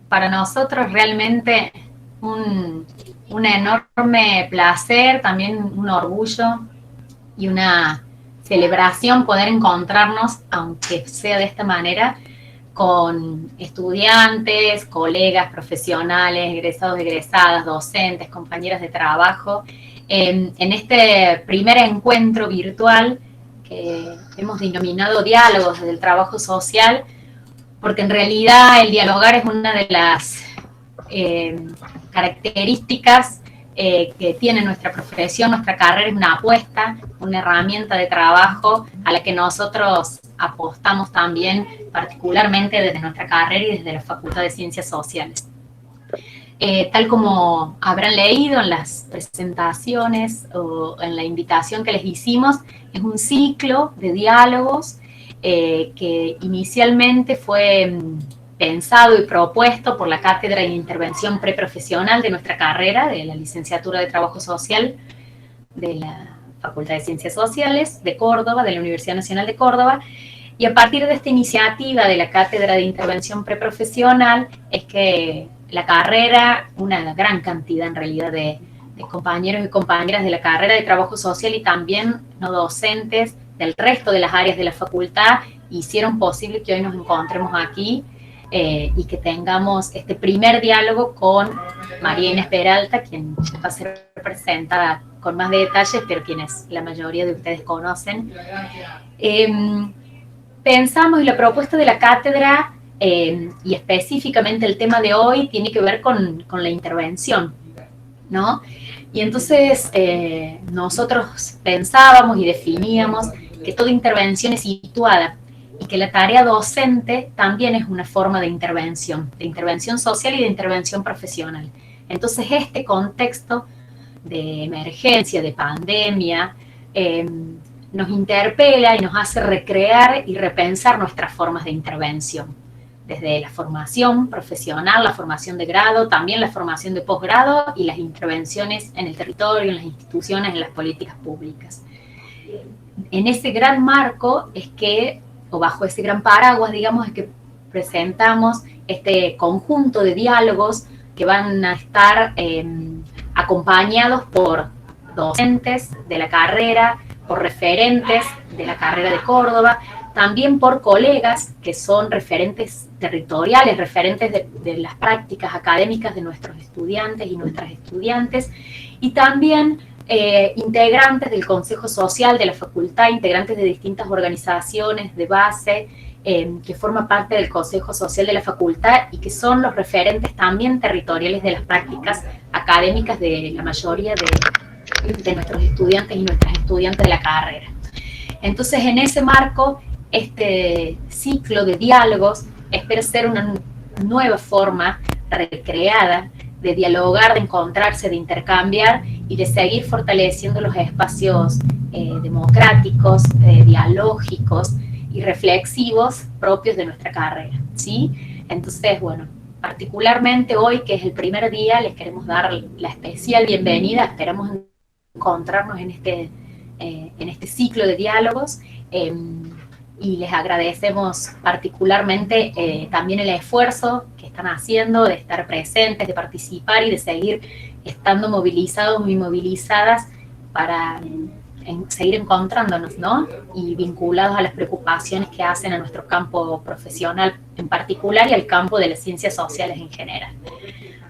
para nosotros realmente un enorme placer, también un orgullo y una celebración poder encontrarnos, aunque sea de esta manera, con estudiantes, colegas, profesionales, egresados, egresadas, docentes, compañeras de trabajo, en este primer encuentro virtual que hemos denominado Diálogos del Trabajo Social, porque en realidad el dialogar es una de las características que tiene nuestra profesión, nuestra carrera, es una apuesta, una herramienta de trabajo a la que nosotros apostamos también, particularmente desde nuestra carrera y desde la Facultad de Ciencias Sociales. Tal como habrán leído en las presentaciones o en la invitación que les hicimos, es un ciclo de diálogos que inicialmente fue pensado y propuesto por la Cátedra de Intervención Preprofesional de nuestra carrera, de la Licenciatura de Trabajo Social de la Facultad de Ciencias Sociales de Córdoba, de la Universidad Nacional de Córdoba, y a partir de esta iniciativa de la Cátedra de Intervención Preprofesional es que la carrera, una gran cantidad en realidad de compañeros y compañeras de la carrera de Trabajo Social y también no docentes del resto de las áreas de la facultad hicieron posible que hoy nos encontremos aquí y que tengamos este primer diálogo con María Inés Peralta, quien va a ser presentada con más detalles, pero quienes la mayoría de ustedes conocen. Pensamos y la propuesta de la cátedra y específicamente el tema de hoy tiene que ver con la intervención, ¿no? Y entonces nosotros pensábamos y definíamos que toda intervención es situada y que la tarea docente también es una forma de intervención social y de intervención profesional. Entonces este contexto de emergencia, de pandemia, nos interpela y nos hace recrear y repensar nuestras formas de intervención, desde la formación profesional, la formación de grado, también la formación de posgrado y las intervenciones en el territorio, en las instituciones, en las políticas públicas. En ese gran marco es que, o bajo ese gran paraguas, digamos, es que presentamos este conjunto de diálogos que van a estar acompañados por docentes de la carrera, por referentes de la carrera de Córdoba, también por colegas que son referentes territoriales, referentes de las prácticas académicas de nuestros estudiantes y nuestras estudiantes, y también integrantes del Consejo Social de la Facultad, integrantes de distintas organizaciones de base que forman parte del Consejo Social de la Facultad y que son los referentes también territoriales de las prácticas académicas de la mayoría de nuestros estudiantes y nuestras estudiantes de la carrera. Entonces, en ese marco, este ciclo de diálogos espera ser una nueva forma recreada de dialogar, de encontrarse, de intercambiar y de seguir fortaleciendo los espacios democráticos, dialógicos y reflexivos propios de nuestra carrera, ¿sí? Entonces, bueno, particularmente hoy, que es el primer día, les queremos dar la especial bienvenida, esperamos encontrarnos en este ciclo de diálogos y les agradecemos particularmente también el esfuerzo que están haciendo de estar presentes, de participar y de seguir estando movilizados y movilizadas para seguir encontrándonos, ¿no? Y vinculados a las preocupaciones que hacen a nuestro campo profesional en particular y al campo de las ciencias sociales en general.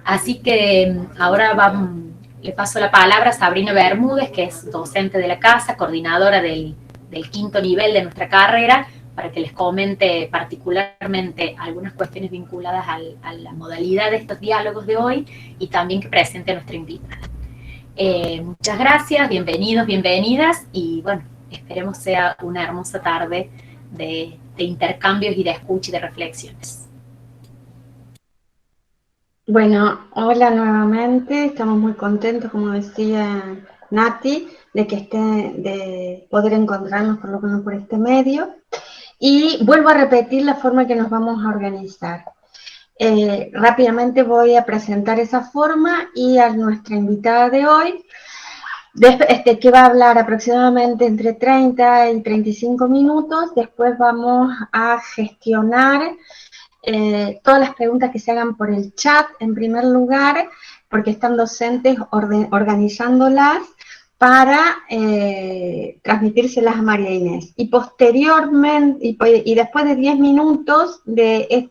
Así que ahora le paso la palabra a Sabrina Bermúdez, que es docente de la casa, coordinadora del quinto nivel de nuestra carrera, para que les comente particularmente algunas cuestiones vinculadas a la modalidad de estos diálogos de hoy y también que presente a nuestra invitada. Muchas gracias, bienvenidos, bienvenidas y bueno, esperemos sea una hermosa tarde de intercambios y de escucha y de reflexiones. Bueno, hola nuevamente, estamos muy contentos, como decía Nati, de poder encontrarnos por lo menos por este medio. Y vuelvo a repetir la forma que nos vamos a organizar. Rápidamente voy a presentar esa forma y a nuestra invitada de hoy, que va a hablar aproximadamente entre 30 y 35 minutos. Después vamos a gestionar todas las preguntas que se hagan por el chat en primer lugar, porque están docentes organizándolas para transmitírselas a María Inés. Y posteriormente, y después de 10 minutos de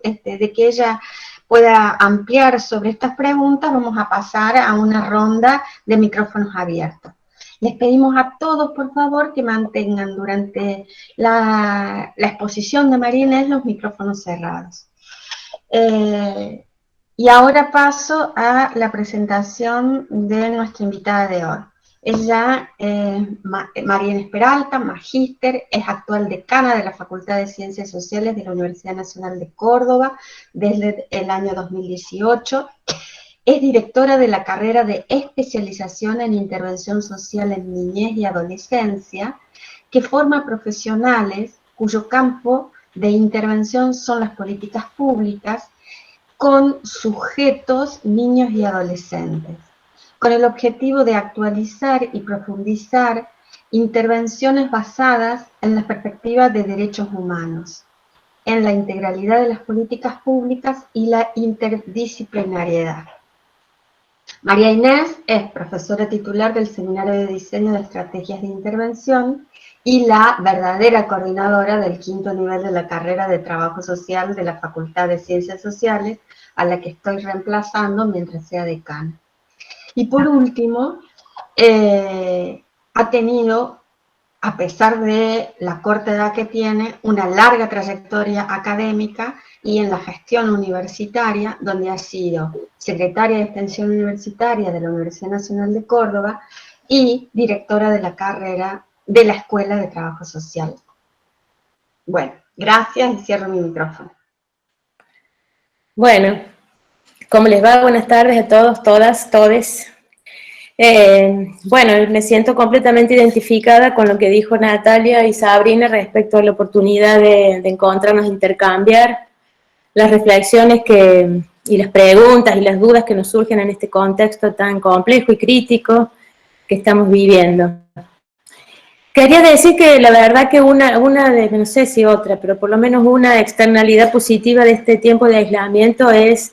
que ella pueda ampliar sobre estas preguntas, vamos a pasar a una ronda de micrófonos abiertos. Les pedimos a todos, por favor, que mantengan durante la exposición de María Inés los micrófonos cerrados. Y ahora paso a la presentación de nuestra invitada de hoy. Ella es María Inés Peralta, magíster, es actual decana de la Facultad de Ciencias Sociales de la Universidad Nacional de Córdoba desde el año 2018. Es directora de la carrera de especialización en intervención social en niñez y adolescencia, que forma profesionales cuyo campo de intervención son las políticas públicas con sujetos, niños y adolescentes, con el objetivo de actualizar y profundizar intervenciones basadas en la perspectiva de derechos humanos, en la integralidad de las políticas públicas y la interdisciplinariedad. María Inés es profesora titular del Seminario de Diseño de Estrategias de Intervención y la verdadera coordinadora del 5º nivel de la carrera de Trabajo Social de la Facultad de Ciencias Sociales, a la que estoy reemplazando mientras sea decana. Y por último, ha tenido, a pesar de la corta edad que tiene, una larga trayectoria académica y en la gestión universitaria, donde ha sido secretaria de Extensión Universitaria de la Universidad Nacional de Córdoba y directora de la carrera de la Escuela de Trabajo Social. Bueno, gracias y cierro mi micrófono. Bueno, ¿cómo les va? Buenas tardes a todos, todas, todes. Bueno, me siento completamente identificada con lo que dijo Natalia y Sabrina respecto a la oportunidad de encontrarnos, intercambiar las reflexiones y las preguntas y las dudas que nos surgen en este contexto tan complejo y crítico que estamos viviendo. Quería decir que la verdad que no sé si otra, pero por lo menos una externalidad positiva de este tiempo de aislamiento es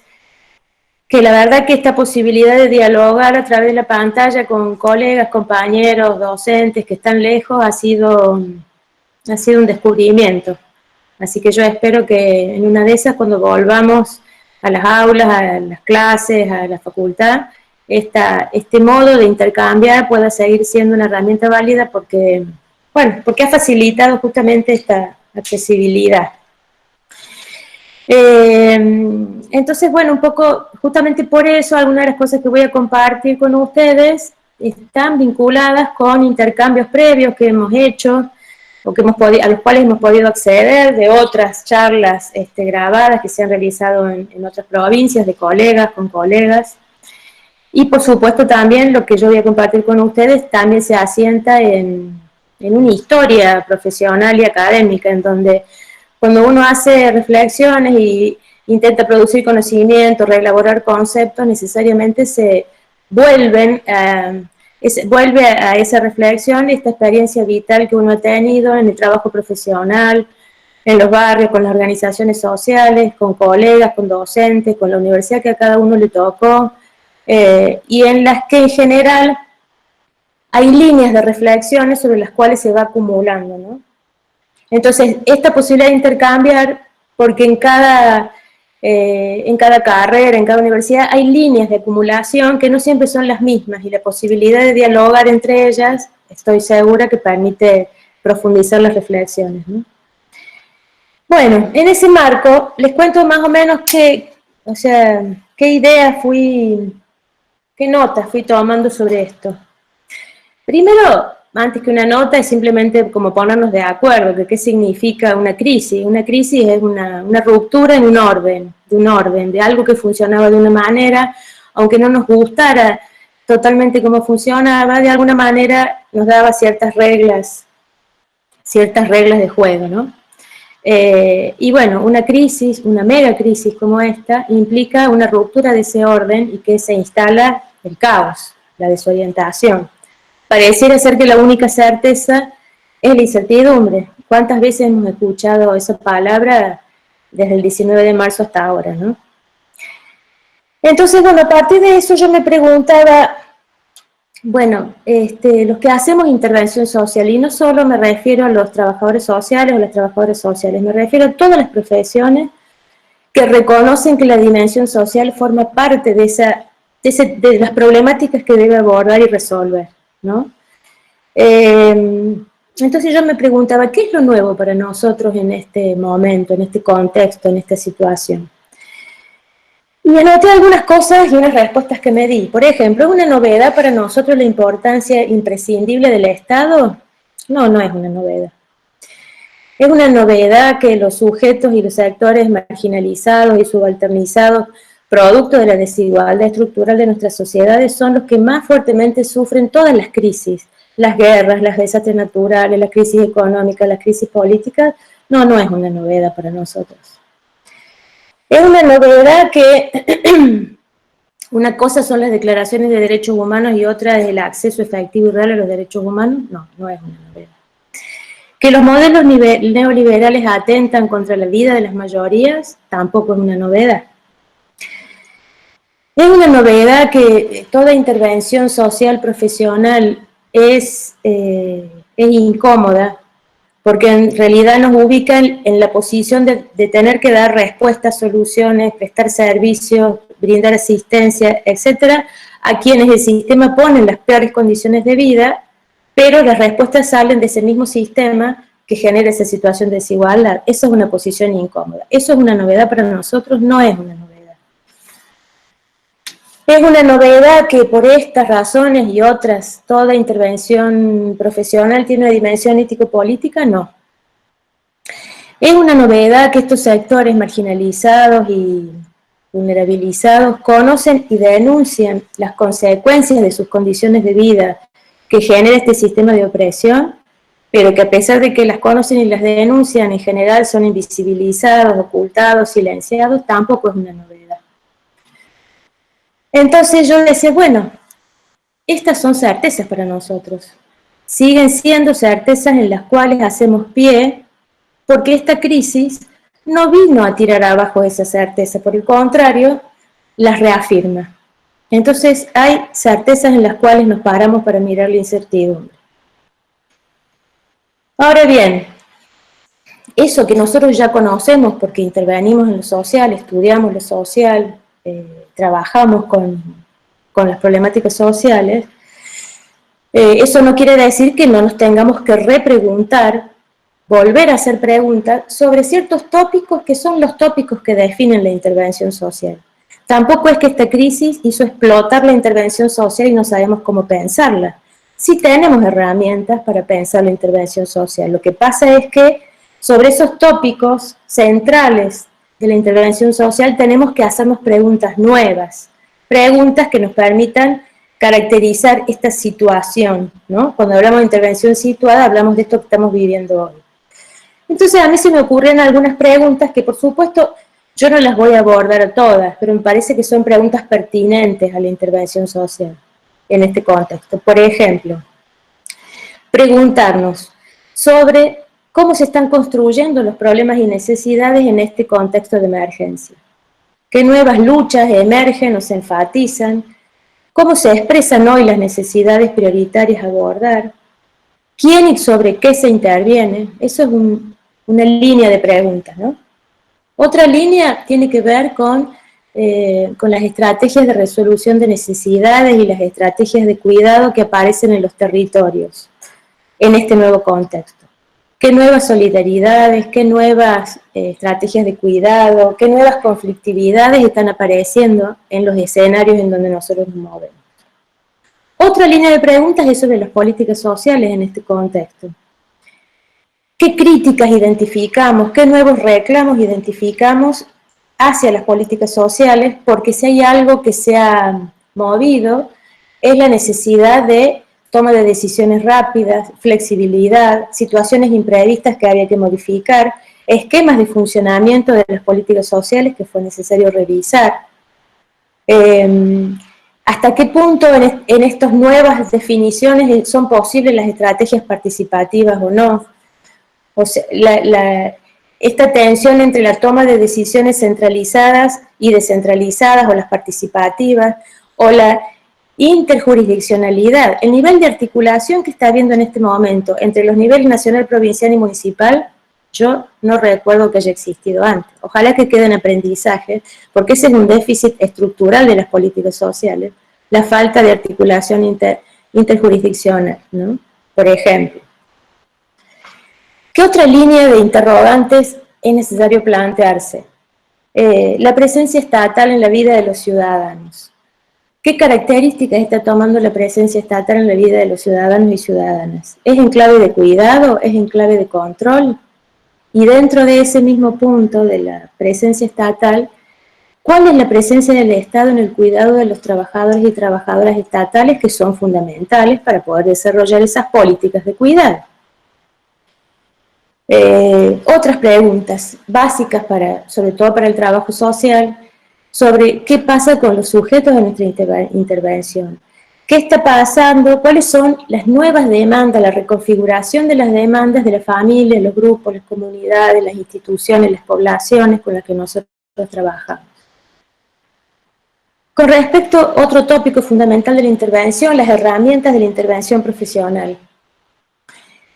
que la verdad que esta posibilidad de dialogar a través de la pantalla con colegas, compañeros, docentes que están lejos ha sido un descubrimiento. Así que yo espero que en una de esas, cuando volvamos a las aulas, a las clases, a la facultad, este modo de intercambiar pueda seguir siendo una herramienta válida porque ha facilitado justamente esta accesibilidad. Entonces, bueno, un poco, justamente por eso, algunas de las cosas que voy a compartir con ustedes están vinculadas con intercambios previos que hemos hecho, o a los cuales hemos podido acceder, de otras charlas grabadas que se han realizado en otras provincias, de colegas con colegas. Y por supuesto también lo que yo voy a compartir con ustedes también se asienta en una historia profesional y académica, en donde cuando uno hace reflexiones y intenta producir conocimiento, reelaborar conceptos, necesariamente se vuelve a esa reflexión, esta experiencia vital que uno ha tenido en el trabajo profesional, en los barrios, con las organizaciones sociales, con colegas, con docentes, con la universidad que a cada uno le tocó, y en las que en general hay líneas de reflexiones sobre las cuales se va acumulando, ¿no? Entonces, esta posibilidad de intercambiar, porque en cada carrera, en cada universidad, hay líneas de acumulación que no siempre son las mismas, y la posibilidad de dialogar entre ellas, estoy segura que permite profundizar las reflexiones, ¿no? Bueno, en ese marco, les cuento más o menos qué ideas qué notas fui tomando sobre esto. Primero, antes que una nota, es simplemente como ponernos de acuerdo de qué significa una crisis. Una crisis es una ruptura en un orden, de algo que funcionaba de una manera, aunque no nos gustara totalmente cómo funcionaba, de alguna manera nos daba ciertas reglas de juego, ¿no? Y bueno, una crisis, una mega crisis como esta, implica una ruptura de ese orden y que se instala el caos, la desorientación. Pareciera ser que la única certeza es la incertidumbre. ¿Cuántas veces hemos escuchado esa palabra desde el 19 de marzo hasta ahora, ¿no? Entonces, bueno, a partir de eso yo me preguntaba, bueno, los que hacemos intervención social, y no solo me refiero a los trabajadores sociales o las trabajadoras sociales, me refiero a todas las profesiones que reconocen que la dimensión social forma parte de las problemáticas que debe abordar y resolver, ¿no? Entonces yo me preguntaba, ¿qué es lo nuevo para nosotros en este momento, en este contexto, en esta situación? Y anoté algunas cosas y unas respuestas que me di. Por ejemplo, ¿es una novedad para nosotros la importancia imprescindible del Estado? No, no es una novedad. Es una novedad que los sujetos y los sectores marginalizados y subalternizados, producto de la desigualdad estructural de nuestras sociedades, son los que más fuertemente sufren todas las crisis, las guerras, los desastres naturales, la crisis económica, las crisis políticas. No, no es una novedad para nosotros. Es una novedad que una cosa son las declaraciones de derechos humanos y otra es el acceso efectivo y real a los derechos humanos. No, no es una novedad. Que los modelos neoliberales atentan contra la vida de las mayorías, tampoco es una novedad. Es una novedad que toda intervención social profesional es incómoda, porque en realidad nos ubican en la posición de tener que dar respuestas, soluciones, prestar servicios, brindar asistencia, etcétera, a quienes el sistema pone en las peores condiciones de vida, pero las respuestas salen de ese mismo sistema que genera esa situación de desigualdad. Eso es una posición incómoda. Eso es una novedad para nosotros, no es una novedad. Es una novedad que por estas razones y otras, toda intervención profesional tiene una dimensión ético-política, no. Es una novedad que estos sectores marginalizados y vulnerabilizados conocen y denuncian las consecuencias de sus condiciones de vida que genera este sistema de opresión, pero que a pesar de que las conocen y las denuncian, en general son invisibilizados, ocultados, silenciados, tampoco es una novedad. Entonces yo decía, bueno, estas son certezas para nosotros. Siguen siendo certezas en las cuales hacemos pie, porque esta crisis no vino a tirar abajo esa certeza, por el contrario, las reafirma. Entonces hay certezas en las cuales nos paramos para mirar la incertidumbre. Ahora bien, eso que nosotros ya conocemos porque intervenimos en lo social, estudiamos lo social, trabajamos con las problemáticas sociales, eso no quiere decir que no nos tengamos que repreguntar, volver a hacer preguntas sobre ciertos tópicos que son los tópicos que definen la intervención social. Tampoco es que esta crisis hizo explotar la intervención social y no sabemos cómo pensarla. Sí tenemos herramientas para pensar la intervención social. Lo que pasa es que sobre esos tópicos centrales de la intervención social tenemos que hacernos preguntas nuevas, preguntas que nos permitan caracterizar esta situación, ¿no? Cuando hablamos de intervención situada, hablamos de esto que estamos viviendo hoy. Entonces a mí se me ocurren algunas preguntas que por supuesto yo no las voy a abordar a todas, pero me parece que son preguntas pertinentes a la intervención social en este contexto. Por ejemplo, preguntarnos sobre cómo se están construyendo los problemas y necesidades en este contexto de emergencia. ¿Qué nuevas luchas emergen o se enfatizan? ¿Cómo se expresan hoy las necesidades prioritarias a abordar? ¿Quién y sobre qué se interviene? Eso es una línea de preguntas, ¿no? Otra línea tiene que ver con las estrategias de resolución de necesidades y las estrategias de cuidado que aparecen en los territorios en este nuevo contexto. ¿Qué nuevas solidaridades, qué nuevas estrategias de cuidado, qué nuevas conflictividades están apareciendo en los escenarios en donde nosotros nos movemos? Otra línea de preguntas es sobre las políticas sociales en este contexto. ¿Qué críticas identificamos, qué nuevos reclamos identificamos hacia las políticas sociales? Porque si hay algo que se ha movido, es la necesidad de toma de decisiones rápidas, flexibilidad, situaciones imprevistas que había que modificar, esquemas de funcionamiento de las políticas sociales que fue necesario revisar. ¿Hasta qué punto en estas nuevas definiciones son posibles las estrategias participativas o no? O sea, esta tensión entre la toma de decisiones centralizadas y descentralizadas, o las participativas, o la interjurisdiccionalidad, el nivel de articulación que está habiendo en este momento entre los niveles nacional, provincial y municipal, yo no recuerdo que haya existido antes. Ojalá que queden aprendizajes, porque ese es un déficit estructural de las políticas sociales, la falta de articulación interjurisdiccional, ¿no? Por ejemplo, ¿qué otra línea de interrogantes es necesario plantearse? La presencia estatal en la vida de los ciudadanos. ¿Qué características está tomando la presencia estatal en la vida de los ciudadanos y ciudadanas? ¿Es en clave de cuidado? ¿Es en clave de control? Y dentro de ese mismo punto de la presencia estatal, ¿cuál es la presencia del Estado en el cuidado de los trabajadores y trabajadoras estatales, que son fundamentales para poder desarrollar esas políticas de cuidado? Otras preguntas básicas, sobre todo para el trabajo social, sobre qué pasa con los sujetos de nuestra intervención. ¿Qué está pasando? ¿Cuáles son las nuevas demandas, la reconfiguración de las demandas de la familia, los grupos, las comunidades, las instituciones, las poblaciones con las que nosotros trabajamos? Con respecto a otro tópico fundamental de la intervención, las herramientas de la intervención profesional.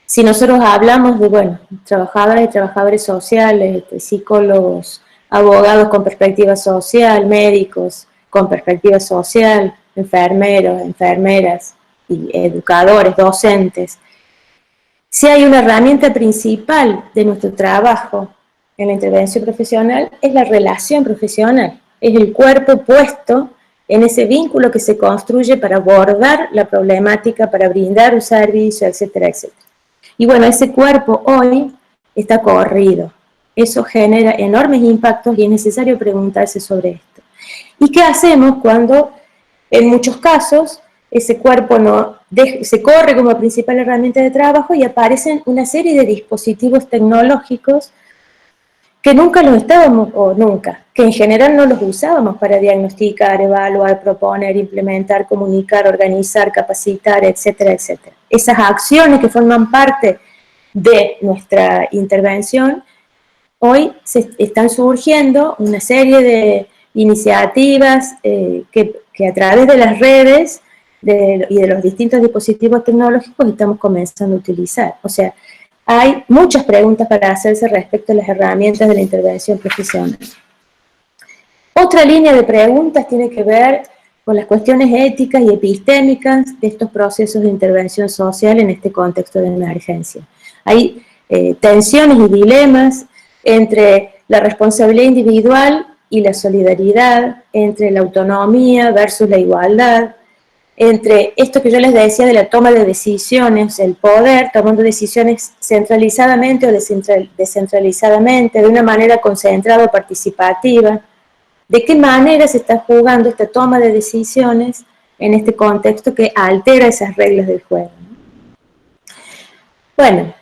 Si nosotros hablamos de, bueno, trabajadoras y trabajadores sociales, psicólogos, abogados con perspectiva social, médicos con perspectiva social, enfermeros, enfermeras, y educadores, docentes. Si hay una herramienta principal de nuestro trabajo en la intervención profesional, es la relación profesional, es el cuerpo puesto en ese vínculo que se construye para abordar la problemática, para brindar un servicio, etcétera, etcétera. Y bueno, ese cuerpo hoy está corrido. Eso genera enormes impactos y es necesario preguntarse sobre esto. ¿Y qué hacemos cuando, en muchos casos, ese cuerpo se corre como principal herramienta de trabajo y aparecen una serie de dispositivos tecnológicos que nunca los estábamos, que en general no los usábamos para diagnosticar, evaluar, proponer, implementar, comunicar, organizar, capacitar, etcétera, etcétera? Esas acciones que forman parte de nuestra intervención, hoy están surgiendo una serie de iniciativas que a través de las redes y de los distintos dispositivos tecnológicos estamos comenzando a utilizar. O sea, hay muchas preguntas para hacerse respecto a las herramientas de la intervención profesional. Otra línea de preguntas tiene que ver con las cuestiones éticas y epistémicas de estos procesos de intervención social en este contexto de emergencia. Hay tensiones y dilemas entre la responsabilidad individual y la solidaridad, entre la autonomía versus la igualdad, entre esto que yo les decía de la toma de decisiones, el poder tomando decisiones centralizadamente o descentralizadamente, de una manera concentrada o participativa, de qué manera se está jugando esta toma de decisiones en este contexto que altera esas reglas del juego. Bueno,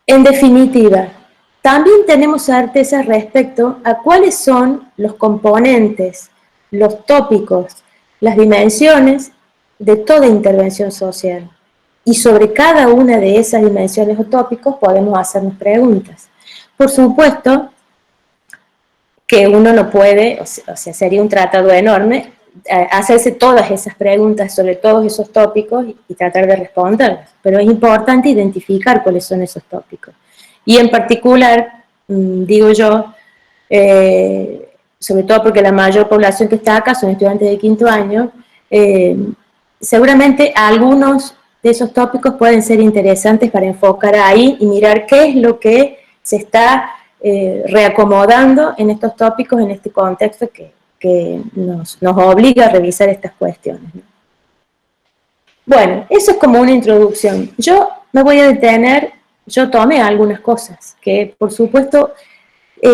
en definitiva, también tenemos certeza respecto a cuáles son los componentes, los tópicos, las dimensiones de toda intervención social. Y sobre cada una de esas dimensiones o tópicos podemos hacernos preguntas. Por supuesto que uno no puede, o sea, sería un tratado enorme, hacerse todas esas preguntas sobre todos esos tópicos y tratar de responderlas. Pero es importante identificar cuáles son esos tópicos. Y en particular, digo yo, sobre todo porque la mayor población que está acá son estudiantes de quinto año, seguramente algunos de esos tópicos pueden ser interesantes para enfocar ahí y mirar qué es lo que se está reacomodando en estos tópicos, en este contexto que nos obliga a revisar estas cuestiones, ¿no? Bueno, eso es como una introducción. Yo me voy a detener, yo tomé algunas cosas, que por supuesto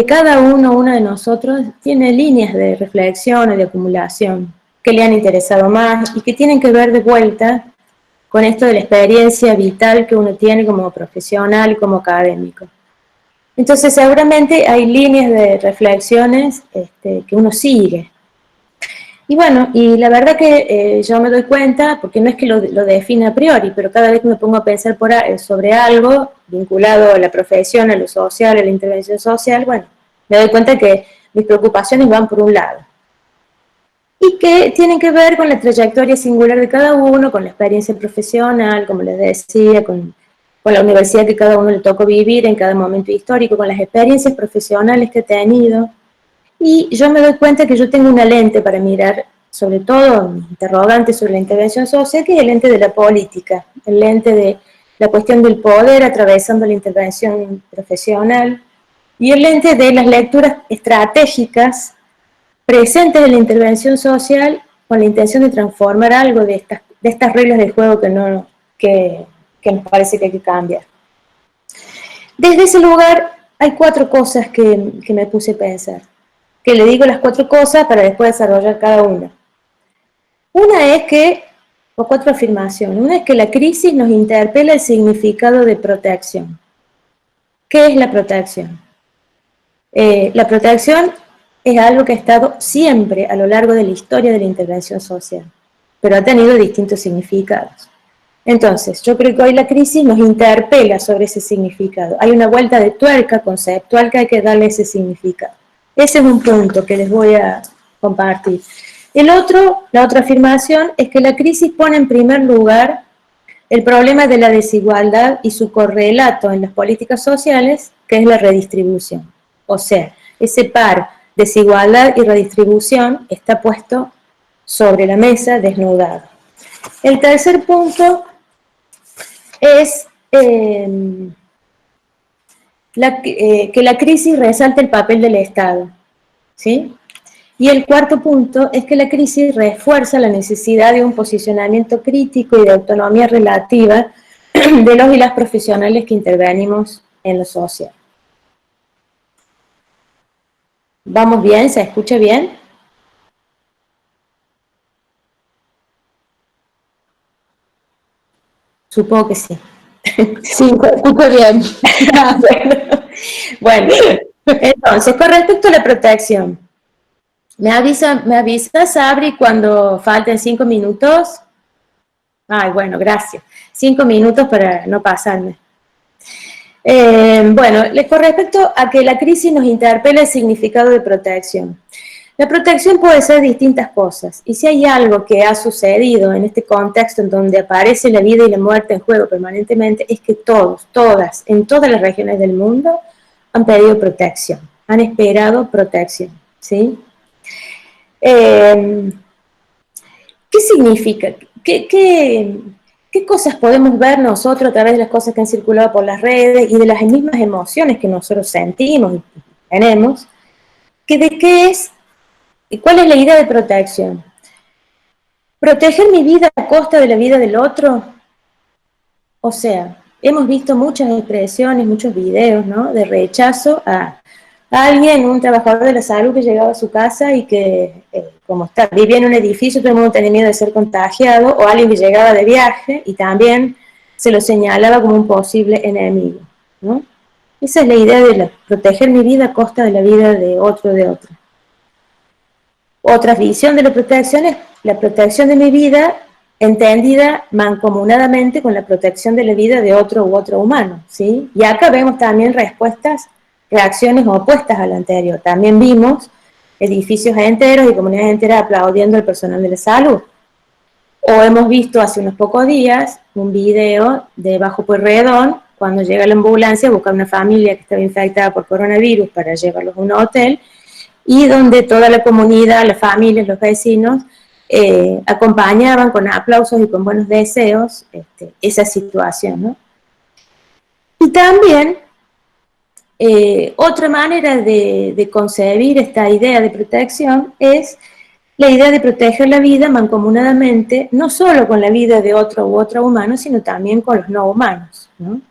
cada uno de nosotros tiene líneas de reflexión o de acumulación que le han interesado más y que tienen que ver de vuelta con esto de la experiencia vital que uno tiene como profesional y como académico. Entonces seguramente hay líneas de reflexiones que uno sigue. Y bueno, y la verdad que yo me doy cuenta, porque no es que lo define a priori, pero cada vez que me pongo a pensar sobre algo vinculado a la profesión, a lo social, a la intervención social, bueno, me doy cuenta que mis preocupaciones van por un lado. Y que tienen que ver con la trayectoria singular de cada uno, con la experiencia profesional, como les decía, con la universidad que cada uno le tocó vivir en cada momento histórico, con las experiencias profesionales que he tenido. Y yo me doy cuenta que yo tengo una lente para mirar, sobre todo, interrogantes sobre la intervención social, que es el lente de la política, el lente de la cuestión del poder atravesando la intervención profesional, y el lente de las lecturas estratégicas presentes en la intervención social con la intención de transformar algo de estas reglas de juego que nos parece que hay que cambiar. Desde ese lugar hay 4 cosas que me puse a pensar, que le digo las 4 cosas para después desarrollar cada una. Una es que, o 4 afirmaciones, una es que la crisis nos interpela el significado de protección. ¿Qué es la protección? La protección es algo que ha estado siempre a lo largo de la historia de la intervención social, pero ha tenido distintos significados. Entonces, yo creo que hoy la crisis nos interpela sobre ese significado. Hay una vuelta de tuerca conceptual que hay que darle ese significado. Ese es un punto que les voy a compartir. La otra afirmación es que la crisis pone en primer lugar el problema de la desigualdad y su correlato en las políticas sociales, que es la redistribución. O sea, ese par desigualdad y redistribución está puesto sobre la mesa, desnudado. El tercer punto es que la crisis resalta el papel del Estado, ¿sí? Y el cuarto punto es que la crisis refuerza la necesidad de un posicionamiento crítico y de autonomía relativa de los y las profesionales que intervenimos en lo social. ¿Vamos bien? ¿Se escucha bien? Supongo que sí. Sí, se escucha bien. Bueno, entonces, con respecto a la protección, ¿me avisa Sabri cuando falten 5 minutos? Ay, bueno, gracias. 5 minutos para no pasarme. Bueno, con respecto a que la crisis nos interpela el significado de protección. La protección puede ser distintas cosas, y si hay algo que ha sucedido en este contexto en donde aparece la vida y la muerte en juego permanentemente, es que todas, en todas las regiones del mundo, han pedido protección, han esperado protección, ¿sí? ¿Qué significa? ¿Qué cosas podemos ver nosotros a través de las cosas que han circulado por las redes y de las mismas emociones que nosotros sentimos y tenemos? ¿Cuál es la idea de protección? ¿Proteger mi vida a costa de la vida del otro? O sea, hemos visto muchas expresiones, muchos videos, ¿no?, de rechazo a alguien, un trabajador de la salud que llegaba a su casa y que, vivía en un edificio, todo el mundo tenía miedo de ser contagiado, o alguien que llegaba de viaje y también se lo señalaba como un posible enemigo, ¿no? Esa es la idea de proteger mi vida a costa de la vida de otro. Otra visión de la protección es la protección de mi vida entendida mancomunadamente con la protección de la vida de otro u otro humano, ¿sí? Y acá vemos también reacciones opuestas a la anterior. También vimos edificios enteros y comunidades enteras aplaudiendo al personal de la salud. O hemos visto hace unos pocos días un video de Bajo Pueyrredón, cuando llega la ambulancia a buscar una familia que estaba infectada por coronavirus para llevarlos a un hotel, y donde toda la comunidad, las familias, los vecinos, acompañaban con aplausos y con buenos deseos esa situación, ¿no? Y también otra manera de concebir esta idea de protección es la idea de proteger la vida mancomunadamente, no solo con la vida de otro u otro humano, sino también con los no humanos, ¿no?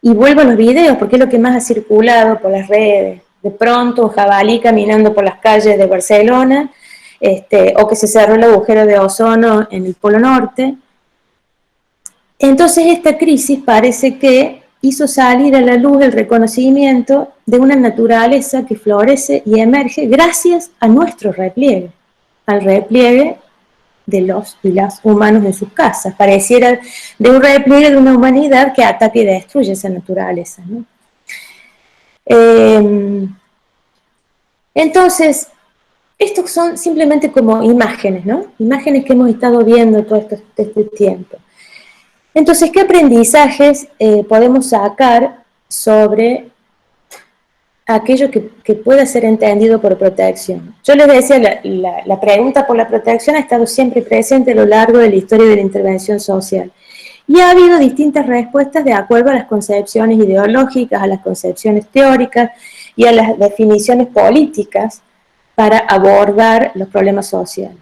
Y vuelvo a los videos, porque es lo que más ha circulado por las redes. De pronto un jabalí caminando por las calles de Barcelona, o que se cerró el agujero de ozono en el Polo Norte. Entonces esta crisis parece que hizo salir a la luz el reconocimiento de una naturaleza que florece y emerge gracias a nuestro repliegue, al repliegue de los y las humanos en sus casas. Pareciera de un repliegue de una humanidad que ataca y destruye esa naturaleza, ¿no? Entonces, estos son simplemente como imágenes, ¿no? Imágenes que hemos estado viendo todo este tiempo. Entonces, ¿qué aprendizajes podemos sacar sobre aquello que pueda ser entendido por protección? Yo les decía, la pregunta por la protección ha estado siempre presente a lo largo de la historia de la intervención social. Y ha habido distintas respuestas de acuerdo a las concepciones ideológicas, a las concepciones teóricas y a las definiciones políticas para abordar los problemas sociales.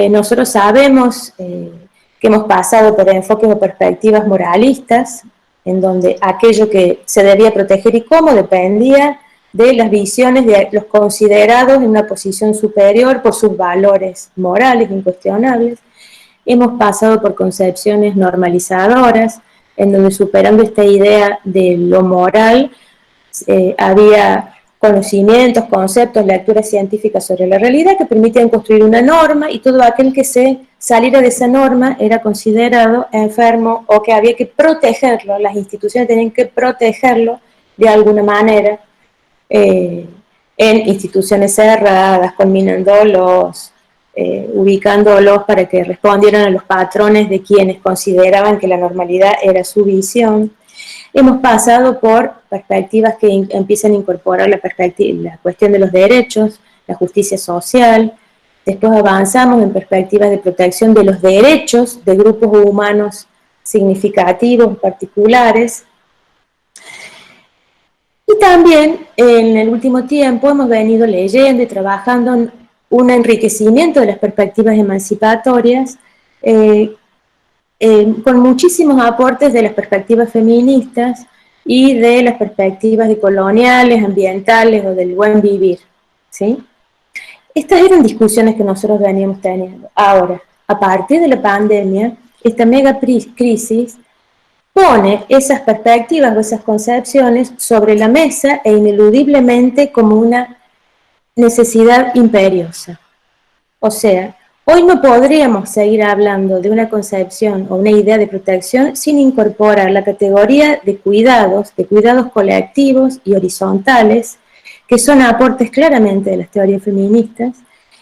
Nosotros sabemos que hemos pasado por enfoques o perspectivas moralistas, en donde aquello que se debía proteger y cómo dependía de las visiones de los considerados en una posición superior por sus valores morales incuestionables. Hemos pasado por concepciones normalizadoras, en donde superando esta idea de lo moral, había conocimientos, conceptos, lecturas científicas sobre la realidad que permitían construir una norma y todo aquel que se saliera de esa norma era considerado enfermo o que había que protegerlo, las instituciones tenían que protegerlo de alguna manera en instituciones cerradas, conminándolos, ubicándolos para que respondieran a los patrones de quienes consideraban que la normalidad era su visión. Hemos pasado por perspectivas que empiezan a incorporar la cuestión de los derechos, la justicia social. Después avanzamos en perspectivas de protección de los derechos de grupos humanos significativos, particulares. Y también en el último tiempo hemos venido leyendo y trabajando en un enriquecimiento de las perspectivas emancipatorias, con muchísimos aportes de las perspectivas feministas y de las perspectivas de coloniales, ambientales o del buen vivir, ¿sí? Estas eran discusiones que nosotros veníamos teniendo. Ahora, a partir de la pandemia, esta mega crisis pone esas perspectivas o esas concepciones sobre la mesa e ineludiblemente como una necesidad imperiosa. O sea, hoy no podríamos seguir hablando de una concepción o una idea de protección sin incorporar la categoría de cuidados colectivos y horizontales, que son aportes claramente de las teorías feministas,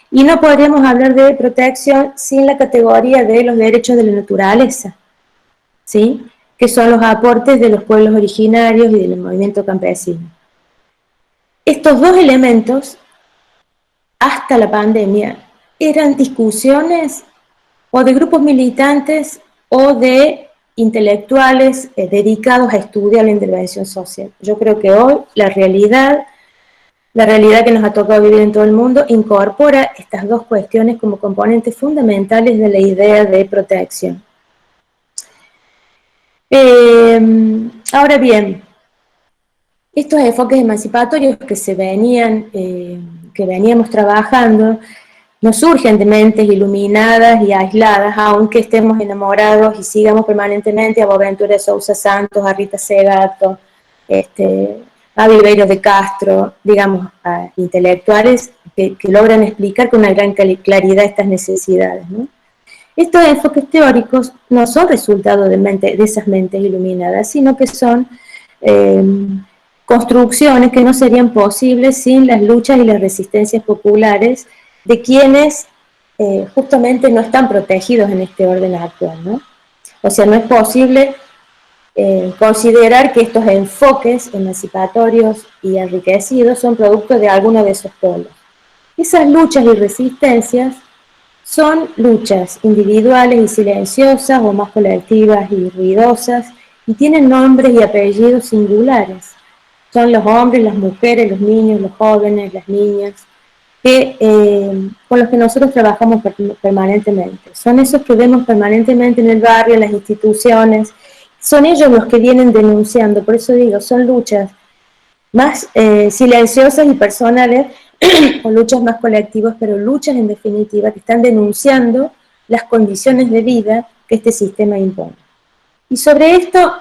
y no podríamos hablar de protección sin la categoría de los derechos de la naturaleza, ¿sí? Que son los aportes de los pueblos originarios y del movimiento campesino. Estos dos elementos, hasta la pandemia, eran discusiones o de grupos militantes o de intelectuales dedicados a estudiar la intervención social. Yo creo que hoy la realidad que nos ha tocado vivir en todo el mundo incorpora estas dos cuestiones como componentes fundamentales de la idea de protección. Ahora bien, estos enfoques emancipatorios que veníamos trabajando, no surgen de mentes iluminadas y aisladas, aunque estemos enamorados y sigamos permanentemente a Boaventura de Sousa Santos, a Rita Segato, a Viveiro de Castro, digamos, a intelectuales que logran explicar con una gran claridad estas necesidades, ¿no? Estos enfoques teóricos no son resultado de esas mentes iluminadas, sino que son construcciones que no serían posibles sin las luchas y las resistencias populares de quienes justamente no están protegidos en este orden actual, ¿no? O sea, no es posible considerar que estos enfoques emancipatorios y enriquecidos son producto de alguno de esos polos. Esas luchas y resistencias son luchas individuales y silenciosas o más colectivas y ruidosas y tienen nombres y apellidos singulares. Son los hombres, las mujeres, los niños, los jóvenes, las niñas, con los que nosotros trabajamos permanentemente. Son esos que vemos permanentemente en el barrio, en las instituciones. Son ellos los que vienen denunciando. Por eso digo, son luchas más silenciosas y personales o luchas más colectivas, pero luchas en definitiva que están denunciando las condiciones de vida que este sistema impone. Y sobre esto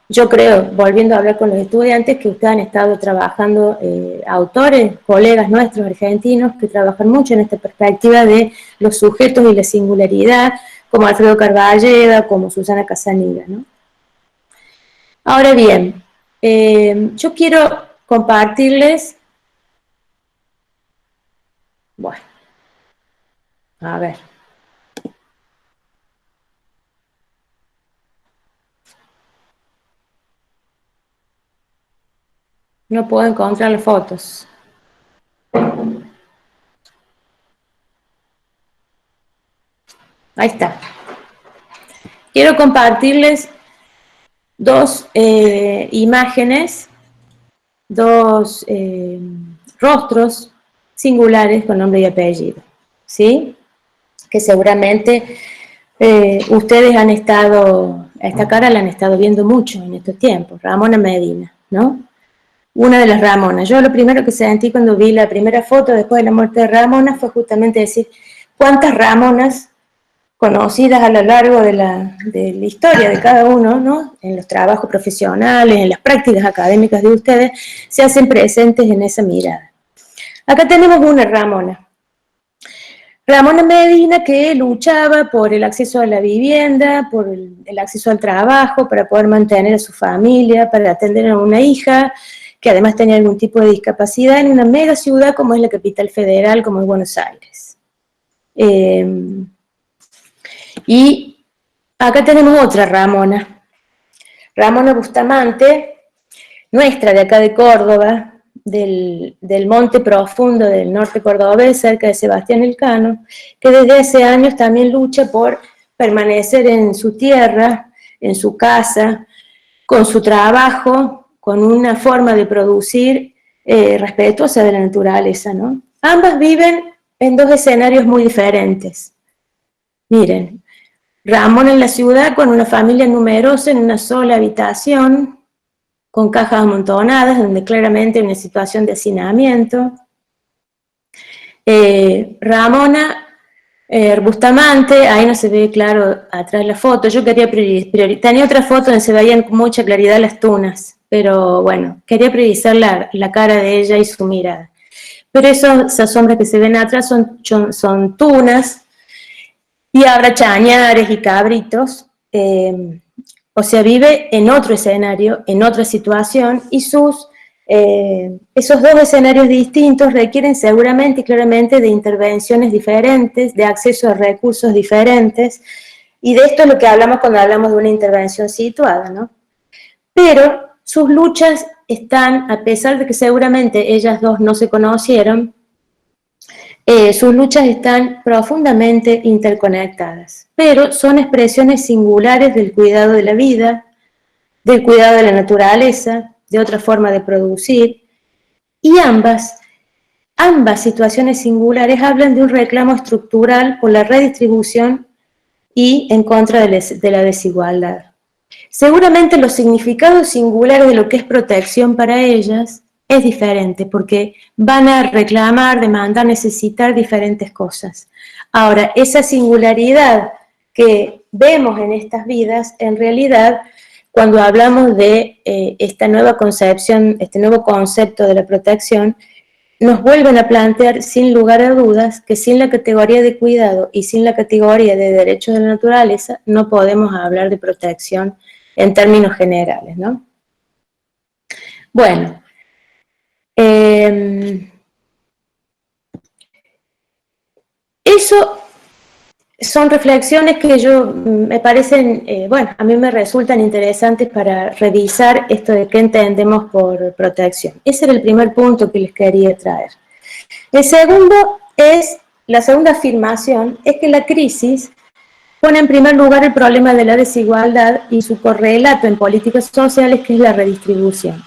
Yo creo, volviendo a hablar con los estudiantes, que ustedes han estado trabajando, autores, colegas nuestros argentinos, que trabajan mucho en esta perspectiva de los sujetos y la singularidad, como Alfredo Carballeda, como Susana Casanilla, ¿no? Ahora bien, yo quiero compartirles, bueno, a ver. No puedo encontrar las fotos. Ahí está. Quiero compartirles dos imágenes, dos rostros singulares con nombre y apellido, ¿sí? Que seguramente ustedes han estado, a esta cara la han estado viendo mucho en estos tiempos, Ramona Medina, ¿no? Una de las Ramonas. Yo lo primero que sentí cuando vi la primera foto después de la muerte de Ramona fue justamente decir, ¿cuántas Ramonas conocidas a lo largo de la historia de cada uno, ¿no? En los trabajos profesionales, en las prácticas académicas de ustedes, se hacen presentes en esa mirada? Acá tenemos una Ramona. Ramona Medina, que luchaba por el acceso a la vivienda, por el acceso al trabajo, para poder mantener a su familia, para atender a una hija que además tenía algún tipo de discapacidad en una mega ciudad como es la capital federal, como es Buenos Aires. Y acá tenemos otra Ramona, Ramona Bustamante, nuestra de acá de Córdoba, del Monte Profundo del norte cordobés, cerca de Sebastián Elcano, que desde hace años también lucha por permanecer en su tierra, en su casa, con su trabajo, con una forma de producir respetuosa de la naturaleza, ¿no? Ambas viven en dos escenarios muy diferentes. Miren, Ramón en la ciudad con una familia numerosa en una sola habitación, con cajas amontonadas, donde claramente hay una situación de hacinamiento. Ramona Bustamante, ahí no se ve claro atrás la foto, yo quería tenía otra foto donde se veían con mucha claridad las tunas, pero bueno, quería priorizar la cara de ella y su mirada. Pero esas sombras que se ven atrás son tunas, y habrá chañares y cabritos, o sea, vive en otro escenario, en otra situación, y esos dos escenarios distintos requieren seguramente y claramente de intervenciones diferentes, de acceso a recursos diferentes, y de esto es lo que hablamos cuando hablamos de una intervención situada, ¿no? Pero sus luchas están, a pesar de que seguramente ellas dos no se conocieron, sus luchas están profundamente interconectadas, pero son expresiones singulares del cuidado de la vida, del cuidado de la naturaleza, de otra forma de producir, y ambas situaciones singulares hablan de un reclamo estructural por la redistribución y en contra de la desigualdad. Seguramente los significados singulares de lo que es protección para ellas es diferente, porque van a reclamar, demandar, necesitar diferentes cosas. Ahora, esa singularidad que vemos en estas vidas, en realidad, cuando hablamos de esta nueva concepción, este nuevo concepto de la protección, nos vuelven a plantear sin lugar a dudas que sin la categoría de cuidado y sin la categoría de derechos de la naturaleza no podemos hablar de protección en términos generales, ¿no? Bueno, eso son reflexiones que me parecen, bueno, a mí me resultan interesantes para revisar esto de qué entendemos por protección. Ese era el primer punto que les quería traer. El segundo la segunda afirmación es que la crisis pone en primer lugar el problema de la desigualdad y su correlato en políticas sociales, que es la redistribución.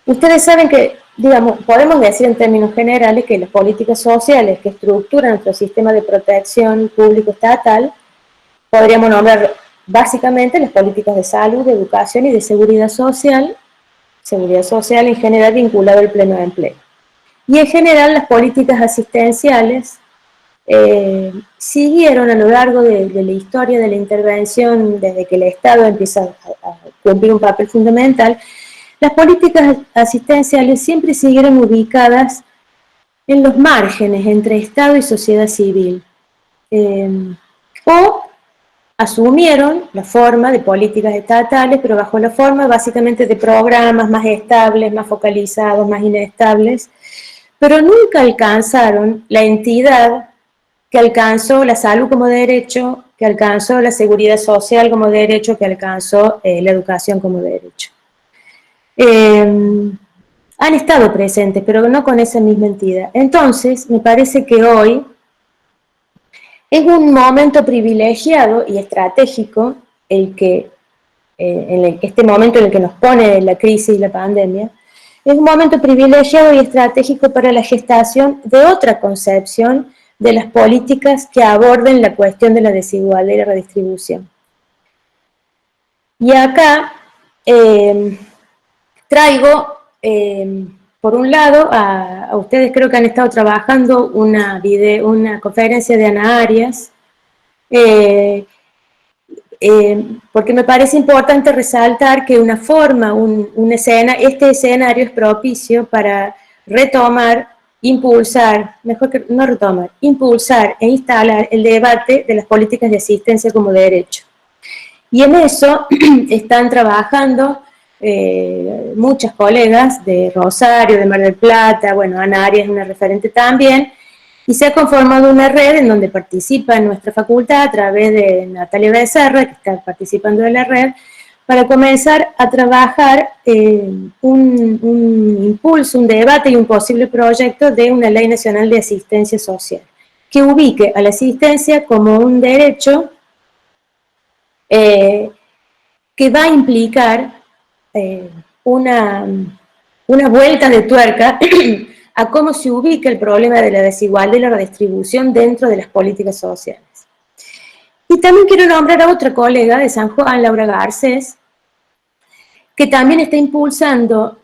Ustedes saben que, digamos, podemos decir en términos generales que las políticas sociales que estructuran nuestro sistema de protección público estatal, podríamos nombrar básicamente las políticas de salud, de educación y de seguridad social en general vinculada al pleno de empleo. Y en general las políticas asistenciales siguieron a lo largo de la historia de la intervención, desde que el Estado empieza a cumplir un papel fundamental, las políticas asistenciales siempre siguieron ubicadas en los márgenes entre Estado y sociedad civil, o asumieron la forma de políticas estatales, pero bajo la forma básicamente de programas más estables, más focalizados, más inestables, pero nunca alcanzaron la entidad que alcanzó la salud como derecho, que alcanzó la seguridad social como derecho, que alcanzó la educación como derecho. Han estado presentes, pero no con esa misma entidad. Entonces, me parece que hoy es un momento privilegiado y estratégico este momento en el que nos pone la crisis y la pandemia, es un momento privilegiado y estratégico para la gestación de otra concepción de las políticas que aborden la cuestión de la desigualdad y la redistribución. Y acá traigo, por un lado, a ustedes creo que han estado trabajando una conferencia de Ana Arias, porque me parece importante resaltar que este escenario es propicio para retomar, impulsar e instalar el debate de las políticas de asistencia como derecho. Y en eso están trabajando muchas colegas de Rosario, de Mar del Plata, bueno, Ana Arias es una referente también, y se ha conformado una red en donde participa nuestra facultad a través de Natalia Becerra, que está participando de la red, para comenzar a trabajar un impulso, un debate y un posible proyecto de una ley nacional de asistencia social, que ubique a la asistencia como un derecho que va a implicar una vuelta de tuerca a cómo se ubica el problema de la desigualdad y la redistribución dentro de las políticas sociales. Y también quiero nombrar a otra colega de San Juan, Laura Garcés, que también está impulsando,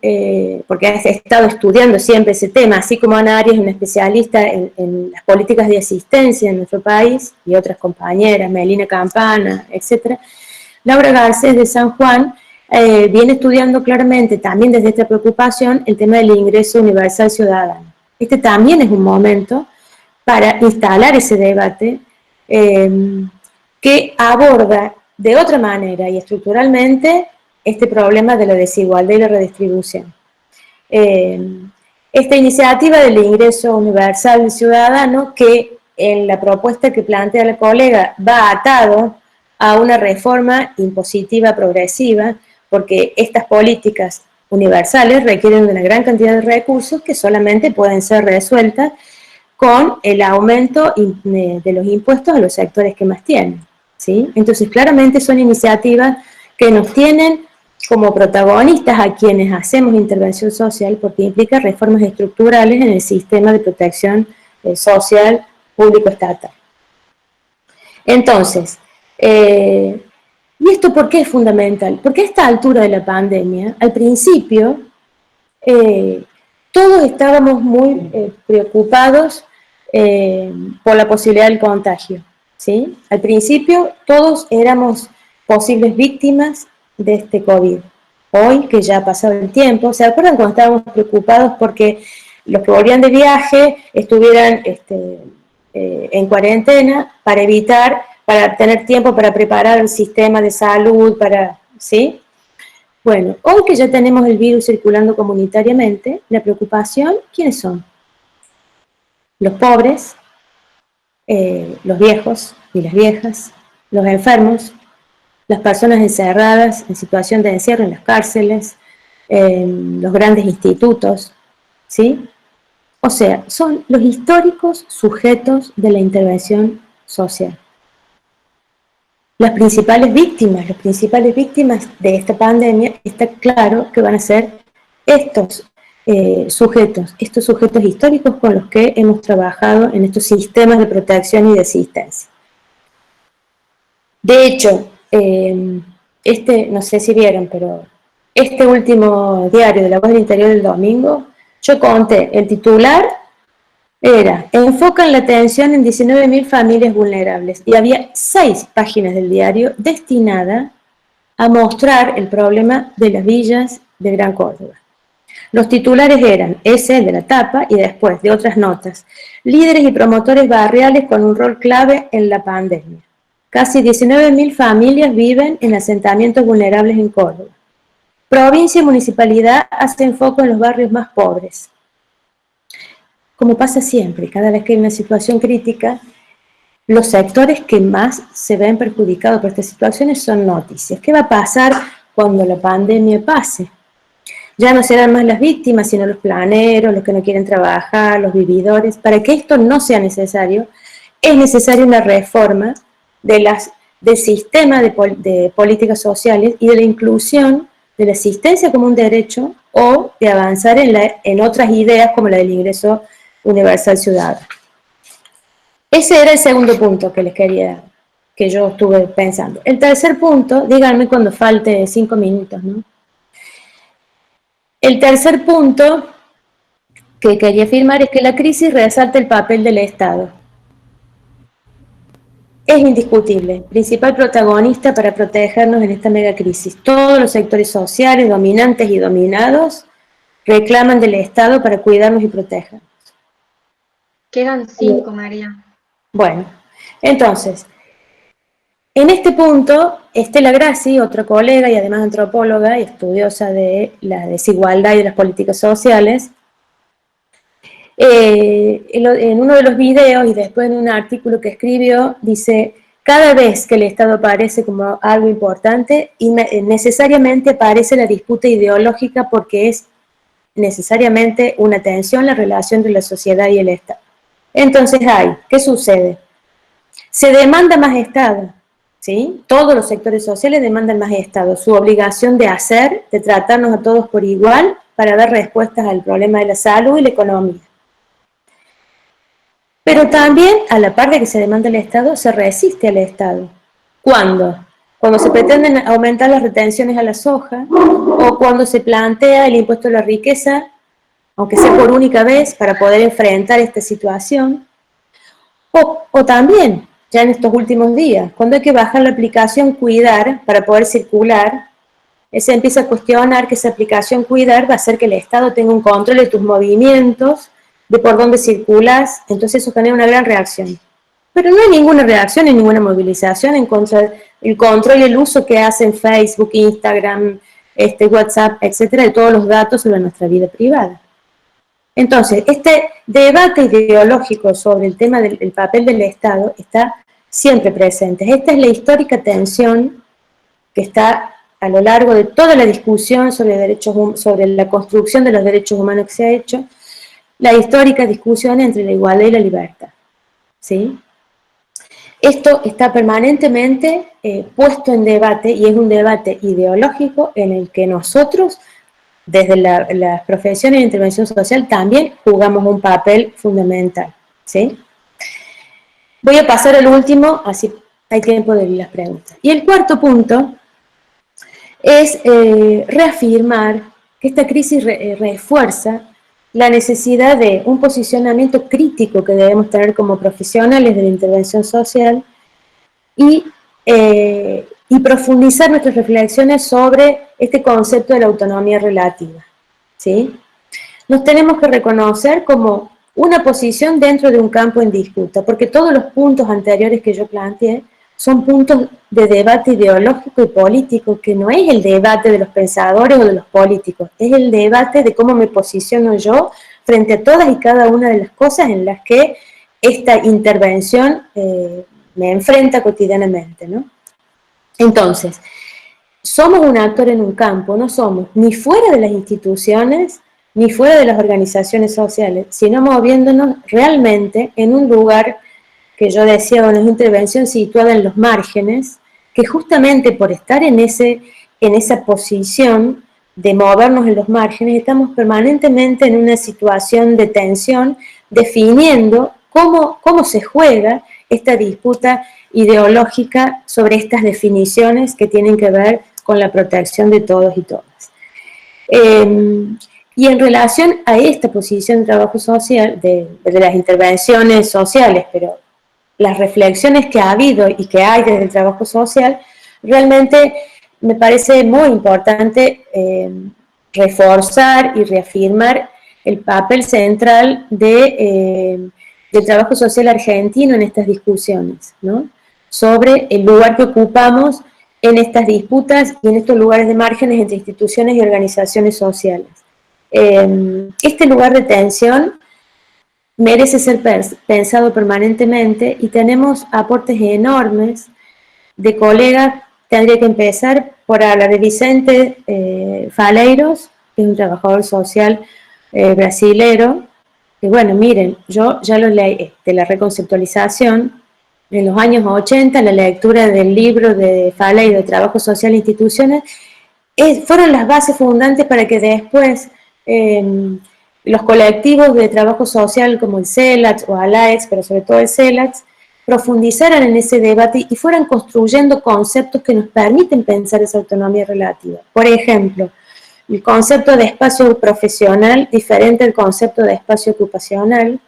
porque ha estado estudiando siempre ese tema, así como Ana Arias es una especialista en las políticas de asistencia en nuestro país, y otras compañeras, Melina Campana, etc. Laura Garcés de San Juan viene estudiando claramente, también desde esta preocupación, el tema del ingreso universal ciudadano. Este también es un momento para instalar ese debate que aborda de otra manera y estructuralmente este problema de la desigualdad y la redistribución. Esta iniciativa del ingreso universal ciudadano, que en la propuesta que plantea la colega va atado a una reforma impositiva progresiva, porque estas políticas universales requieren de una gran cantidad de recursos que solamente pueden ser resueltas con el aumento de los impuestos a los sectores que más tienen, ¿sí? Entonces, claramente son iniciativas que nos tienen como protagonistas a quienes hacemos intervención social, porque implica reformas estructurales en el sistema de protección social público estatal. Entonces, ¿y esto por qué es fundamental? Porque a esta altura de la pandemia, al principio, todos estábamos muy preocupados por la posibilidad del contagio, ¿sí? Al principio, todos éramos posibles víctimas de este COVID. Hoy, que ya ha pasado el tiempo, ¿se acuerdan cuando estábamos preocupados porque los que volvían de viaje estuvieran en cuarentena para tener tiempo para preparar el sistema de salud, ¿sí? Bueno, hoy que ya tenemos el virus circulando comunitariamente, la preocupación, ¿quiénes son? Los pobres, los viejos y las viejas, los enfermos, las personas encerradas en situación de encierro en las cárceles, los grandes institutos, ¿sí? O sea, son los históricos sujetos de la intervención social. Las principales víctimas de esta pandemia, está claro que van a ser estos sujetos históricos con los que hemos trabajado en estos sistemas de protección y de asistencia. De hecho, no sé si vieron, pero este último diario de La Voz del Interior del domingo, yo conté el titular enfocan la atención en 19.000 familias vulnerables y había 6 páginas del diario destinadas a mostrar el problema de las villas de Gran Córdoba. Los titulares eran ese, el de la tapa, y después de otras notas, líderes y promotores barriales con un rol clave en la pandemia. Casi 19.000 familias viven en asentamientos vulnerables en Córdoba. Provincia y municipalidad hacen foco en los barrios más pobres. Como pasa siempre, cada vez que hay una situación crítica, los sectores que más se ven perjudicados por estas situaciones son noticias. ¿Qué va a pasar cuando la pandemia pase? Ya no serán más las víctimas, sino los planeros, los que no quieren trabajar, los vividores. Para que esto no sea necesario, es necesaria una reforma del sistema de políticas sociales y de la inclusión de la asistencia como un derecho o de avanzar en otras ideas como la del ingreso universal ciudadano. Ese era el segundo punto que les quería, que yo estuve pensando. El tercer punto, díganme cuando falte 5 minutos, ¿no? El tercer punto que quería afirmar es que la crisis resalta el papel del Estado. Es indiscutible, principal protagonista para protegernos en esta megacrisis. Todos los sectores sociales, dominantes y dominados, reclaman del Estado para cuidarnos y protegernos. Quedan 5, María. Bueno, entonces, en este punto, Estela Grassi, otra colega y además antropóloga y estudiosa de la desigualdad y de las políticas sociales, en uno de los videos y después en un artículo que escribió, dice: cada vez que el Estado aparece como algo importante, necesariamente aparece la disputa ideológica porque es necesariamente una tensión la relación entre la sociedad y el Estado. Entonces, ¿qué sucede? Se demanda más Estado, ¿sí? Todos los sectores sociales demandan más Estado, su obligación de tratarnos a todos por igual para dar respuestas al problema de la salud y la economía. Pero también, a la par de que se demanda el Estado, se resiste al Estado. ¿Cuándo? Cuando se pretenden aumentar las retenciones a la soja, o cuando se plantea el impuesto a la riqueza, aunque sea por única vez, para poder enfrentar esta situación, o también, ya en estos últimos días, cuando hay que bajar la aplicación Cuidar para poder circular, se empieza a cuestionar que esa aplicación Cuidar va a hacer que el Estado tenga un control de tus movimientos, de por dónde circulas, entonces eso genera una gran reacción. Pero no hay ninguna reacción ni ninguna movilización en contra del control y el uso que hacen Facebook, Instagram, WhatsApp, etcétera, de todos los datos sobre nuestra vida privada. Entonces, este debate ideológico sobre el tema del papel del Estado está siempre presente. Esta es la histórica tensión que está a lo largo de toda la discusión sobre la construcción de los derechos humanos que se ha hecho, la histórica discusión entre la igualdad y la libertad, ¿sí? Esto está permanentemente puesto en debate y es un debate ideológico en el que nosotros, desde las profesiones de intervención social, también jugamos un papel fundamental, ¿sí? Voy a pasar al último, así hay tiempo de las preguntas. Y el cuarto punto es reafirmar que esta crisis refuerza la necesidad de un posicionamiento crítico que debemos tener como profesionales de la intervención social y profundizar nuestras reflexiones sobre este concepto de la autonomía relativa, ¿sí? Nos tenemos que reconocer como una posición dentro de un campo en disputa, porque todos los puntos anteriores que yo planteé son puntos de debate ideológico y político, que no es el debate de los pensadores o de los políticos, es el debate de cómo me posiciono yo frente a todas y cada una de las cosas en las que esta intervención me enfrenta cotidianamente, ¿no? Entonces, somos un actor en un campo, no somos ni fuera de las instituciones, ni fuera de las organizaciones sociales, sino moviéndonos realmente en un lugar que yo decía, una intervención situada en los márgenes, que justamente por estar en esa posición de movernos en los márgenes, estamos permanentemente en una situación de tensión, definiendo cómo se juega esta disputa ideológica sobre estas definiciones que tienen que ver con la protección de todos y todas. Y en relación a esta posición de trabajo social, de las intervenciones sociales, pero las reflexiones que ha habido y que hay desde el trabajo social, realmente me parece muy importante reforzar y reafirmar el papel central del trabajo social argentino en estas discusiones, ¿no? Sobre el lugar que ocupamos en estas disputas y en estos lugares de márgenes entre instituciones y organizaciones sociales. Este lugar de tensión merece ser pensado permanentemente y tenemos aportes enormes de colegas. Tendría que empezar por hablar de Vicente Faleiros, que es un trabajador social brasilero, que bueno, miren, yo ya lo leí, de la reconceptualización, en los años 80, la lectura del libro de Faleiro, de Trabajo Social e Instituciones, fueron las bases fundantes para que después los colectivos de trabajo social como el CELAX o ALAEX, pero sobre todo el CELAX, profundizaran en ese debate y fueran construyendo conceptos que nos permiten pensar esa autonomía relativa. Por ejemplo, el concepto de espacio profesional diferente al concepto de espacio ocupacional,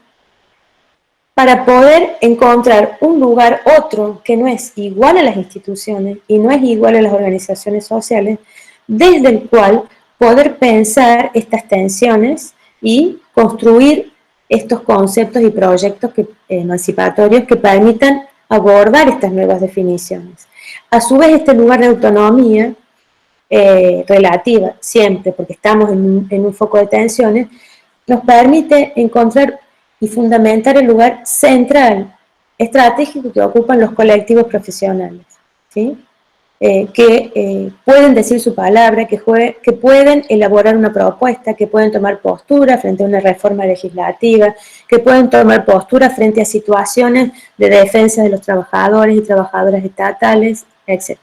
para poder encontrar un lugar otro que no es igual a las instituciones y no es igual a las organizaciones sociales, desde el cual poder pensar estas tensiones y construir estos conceptos y proyectos emancipatorios que permitan abordar estas nuevas definiciones. A su vez, este lugar de autonomía relativa, siempre, porque estamos en un foco de tensiones, nos permite encontrar y fundamentar el lugar central, estratégico que ocupan los colectivos profesionales, ¿sí? Que pueden decir su palabra, que pueden elaborar una propuesta, que pueden tomar postura frente a una reforma legislativa, que pueden tomar postura frente a situaciones de defensa de los trabajadores y trabajadoras estatales, etc.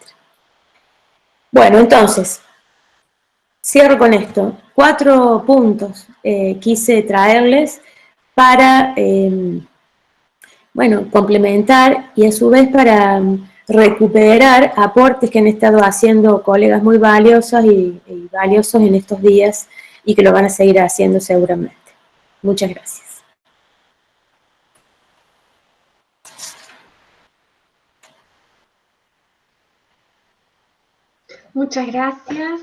Bueno, entonces, cierro con esto. 4 puntos quise traerles para, bueno, complementar y a su vez para recuperar aportes que han estado haciendo colegas muy valiosos y valiosos en estos días y que lo van a seguir haciendo seguramente. Muchas gracias. Muchas gracias.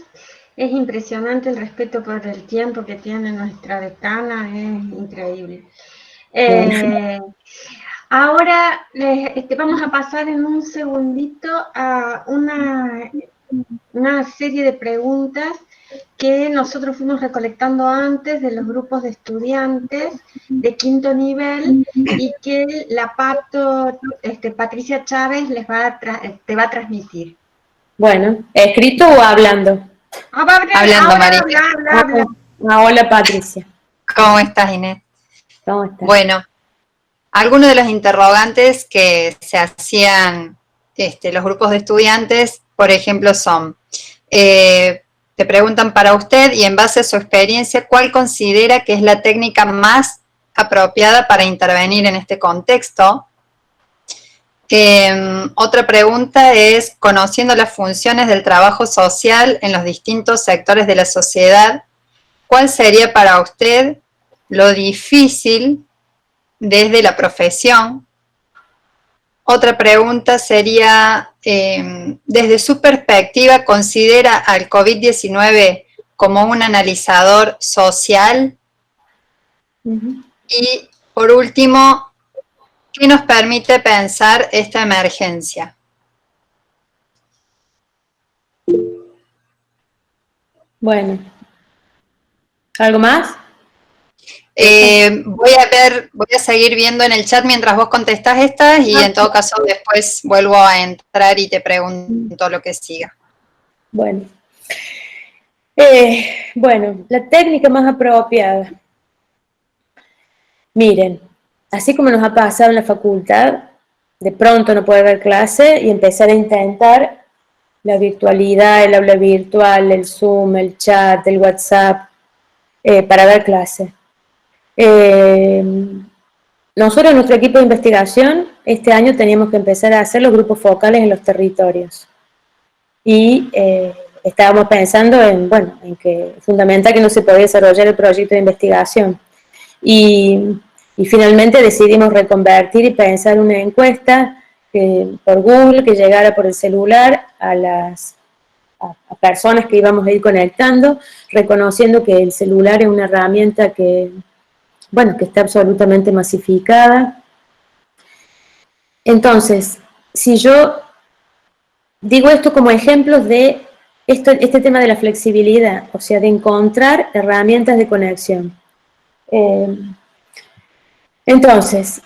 Es impresionante el respeto por el tiempo que tiene nuestra decana, es increíble. Ahora vamos a pasar en un segundito a una serie de preguntas que nosotros fuimos recolectando antes de los grupos de estudiantes de quinto nivel y que la Patricia Chávez te va a transmitir. Bueno, ¿escrito o hablando? Hablando, María. Hola, Patricia. ¿Cómo estás, Inés? ¿Cómo estás? Bueno, algunos de los interrogantes que se hacían los grupos de estudiantes, por ejemplo, son, te preguntan para usted y en base a su experiencia, ¿cuál considera que es la técnica más apropiada para intervenir en este contexto? Otra pregunta es, conociendo las funciones del trabajo social en los distintos sectores de la sociedad, ¿cuál sería para usted lo difícil desde la profesión? Otra pregunta sería, desde su perspectiva, ¿considera al COVID-19 como un analizador social? Y por último, ¿qué nos permite pensar esta emergencia? Bueno, ¿algo más? Voy a seguir viendo en el chat mientras vos contestás estas y en todo caso después vuelvo a entrar y te pregunto lo que siga. Bueno, bueno, la técnica más apropiada. Miren, así como nos ha pasado en la facultad, de pronto no puede haber clase y empezar a intentar la virtualidad, el aula virtual, el Zoom, el chat, el WhatsApp, para dar clase. Nosotros en nuestro equipo de investigación, este año teníamos que empezar a hacer los grupos focales en los territorios. Y estábamos pensando en, bueno, en que es fundamental que no se podía desarrollar el proyecto de investigación. Y finalmente decidimos reconvertir y pensar una encuesta por Google que llegara por el celular a personas que íbamos a ir conectando, reconociendo que el celular es una herramienta que, bueno, que está absolutamente masificada. Entonces, si yo digo esto como ejemplos de este tema de la flexibilidad, o sea, de encontrar herramientas de conexión. Entonces,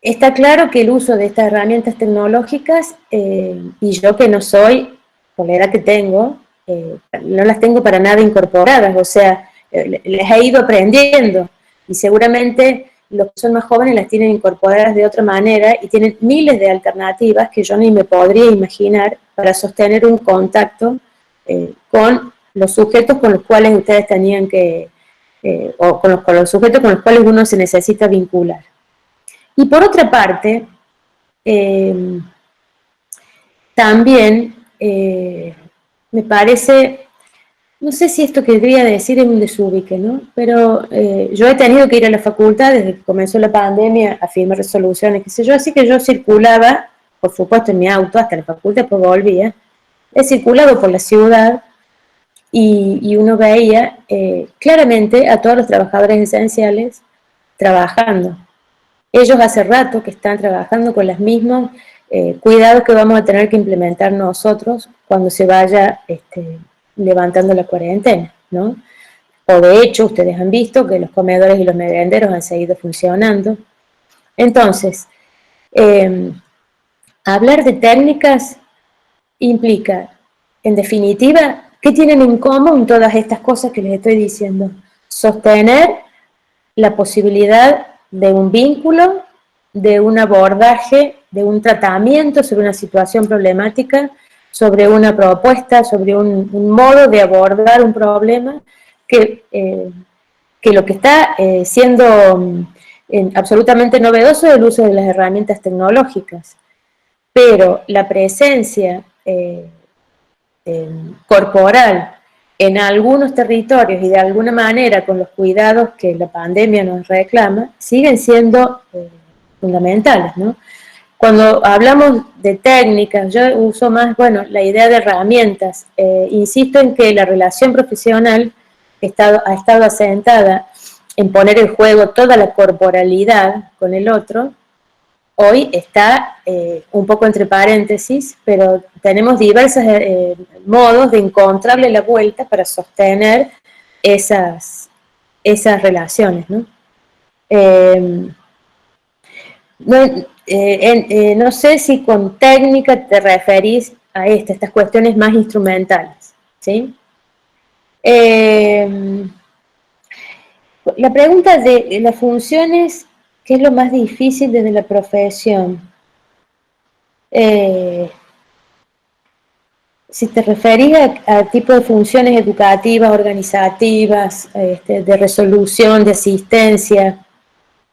está claro que el uso de estas herramientas tecnológicas, y yo que no soy, por la edad que tengo, no las tengo para nada incorporadas, o sea, les he ido aprendiendo, y seguramente los que son más jóvenes las tienen incorporadas de otra manera, y tienen miles de alternativas que yo ni me podría imaginar para sostener un contacto con los sujetos con los cuales ustedes tenían que, o con los sujetos con los cuales uno se necesita vincular. Y por otra parte, también me parece, no sé si esto que quería decir es un desubique, ¿no? Pero yo he tenido que ir a la facultad desde que comenzó la pandemia a firmar resoluciones, qué sé yo, así que yo circulaba, por supuesto en mi auto, hasta la facultad, después volvía, he circulado por la ciudad y uno veía claramente a todos los trabajadores esenciales trabajando. Ellos hace rato que están trabajando con los mismos cuidados que vamos a tener que implementar nosotros cuando se vaya levantando la cuarentena, ¿no? O de hecho, ustedes han visto que los comedores y los merenderos han seguido funcionando. Entonces, hablar de técnicas implica, en definitiva, ¿qué tienen en común todas estas cosas que les estoy diciendo? Sostener la posibilidad de un vínculo, de un abordaje, de un tratamiento sobre una situación problemática, sobre una propuesta, sobre un modo de abordar un problema que lo que está siendo absolutamente novedoso es el uso de las herramientas tecnológicas. Pero la presencia corporal en algunos territorios y de alguna manera con los cuidados que la pandemia nos reclama, siguen siendo fundamentales, ¿no? Cuando hablamos de técnicas, yo uso más, bueno, la idea de herramientas. Insisto en que la relación profesional ha estado asentada en poner en juego toda la corporalidad con el otro. Hoy está un poco entre paréntesis, pero tenemos diversos modos de encontrarle la vuelta para sostener esas relaciones, ¿no? No sé si con técnica te referís a estas cuestiones más instrumentales, ¿sí? La pregunta de las funciones, ¿qué es lo más difícil desde la profesión? Si te referís a tipo de funciones educativas, organizativas, de resolución, de asistencia,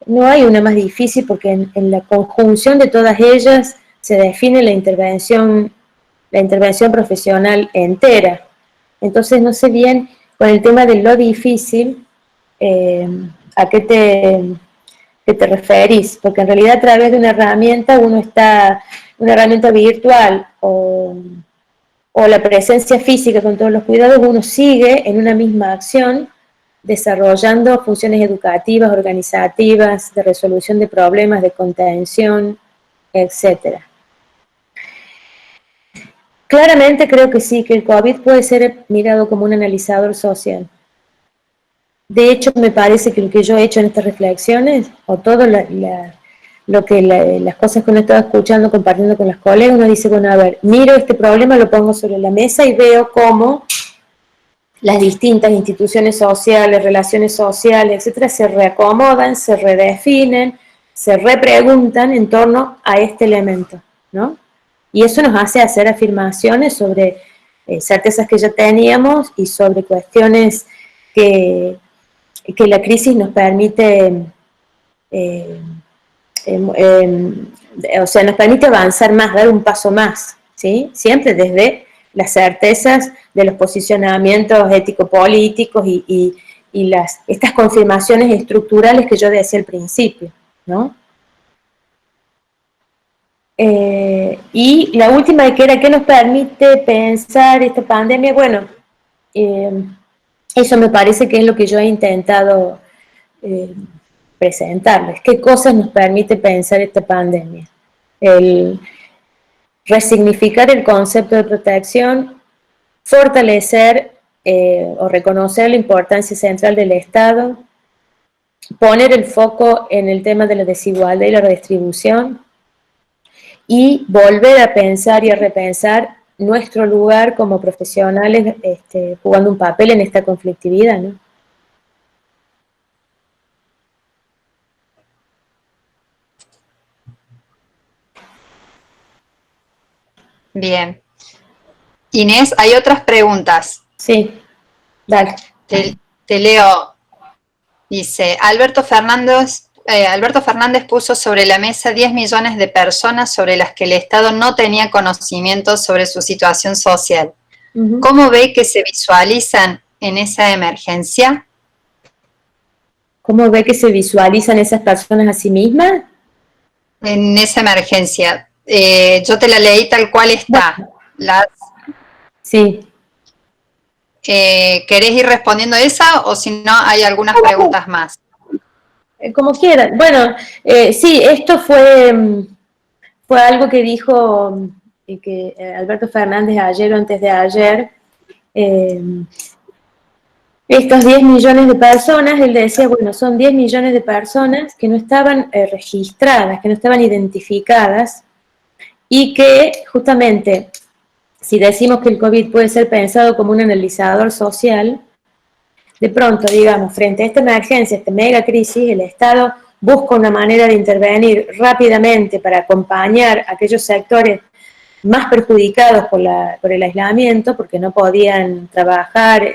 no hay una más difícil porque en la conjunción de todas ellas se define la intervención profesional entera. Entonces no sé bien con el tema de lo difícil a qué te referís, porque en realidad a través de una herramienta una herramienta virtual o la presencia física con todos los cuidados, uno sigue en una misma acción desarrollando funciones educativas, organizativas, de resolución de problemas, de contención, etc. Claramente creo que sí, que el COVID puede ser mirado como un analizador social. De hecho, me parece que lo que yo he hecho en estas reflexiones, o todo las cosas que uno estaba escuchando, compartiendo con las colegas, uno dice, bueno, a ver, miro este problema, lo pongo sobre la mesa y veo cómo las distintas instituciones sociales, relaciones sociales, etcétera, se reacomodan, se redefinen, se repreguntan en torno a este elemento, ¿no? Y eso nos hace hacer afirmaciones sobre certezas que ya teníamos y sobre cuestiones que la crisis nos permite, o sea, nos permite avanzar más, dar un paso más, ¿sí? Siempre desde las certezas de los posicionamientos ético-políticos y estas confirmaciones estructurales que yo decía al principio, ¿no? Y la última, que era ¿qué nos permite pensar esta pandemia? Bueno, eso me parece que es lo que yo he intentado presentarles. ¿Qué cosas nos permite pensar esta pandemia? El resignificar el concepto de protección, fortalecer o reconocer la importancia central del Estado, poner el foco en el tema de la desigualdad y la redistribución, y volver a pensar y a repensar nuestro lugar como profesionales jugando un papel en esta conflictividad, ¿no? Bien. Inés, hay otras preguntas. Sí, dale. Te leo. Dice, Alberto Fernández puso sobre la mesa 10 millones de personas sobre las que el Estado no tenía conocimiento sobre su situación social. ¿Cómo ve que se visualizan en esa emergencia? ¿Cómo ve que se visualizan esas personas a sí mismas? En esa emergencia. Yo te la leí tal cual está. Bueno, sí. ¿Querés ir respondiendo esa o si no hay algunas preguntas más? Como quieran. Bueno, sí, esto fue algo que dijo Alberto Fernández ayer o antes de ayer. Estos 10 millones de personas, él decía, bueno, son 10 millones de personas que no estaban registradas, que no estaban identificadas y que justamente, si decimos que el COVID puede ser pensado como un analizador social, de pronto, digamos, frente a esta emergencia, esta mega crisis, el Estado busca una manera de intervenir rápidamente para acompañar a aquellos sectores más perjudicados por el aislamiento, porque no podían trabajar,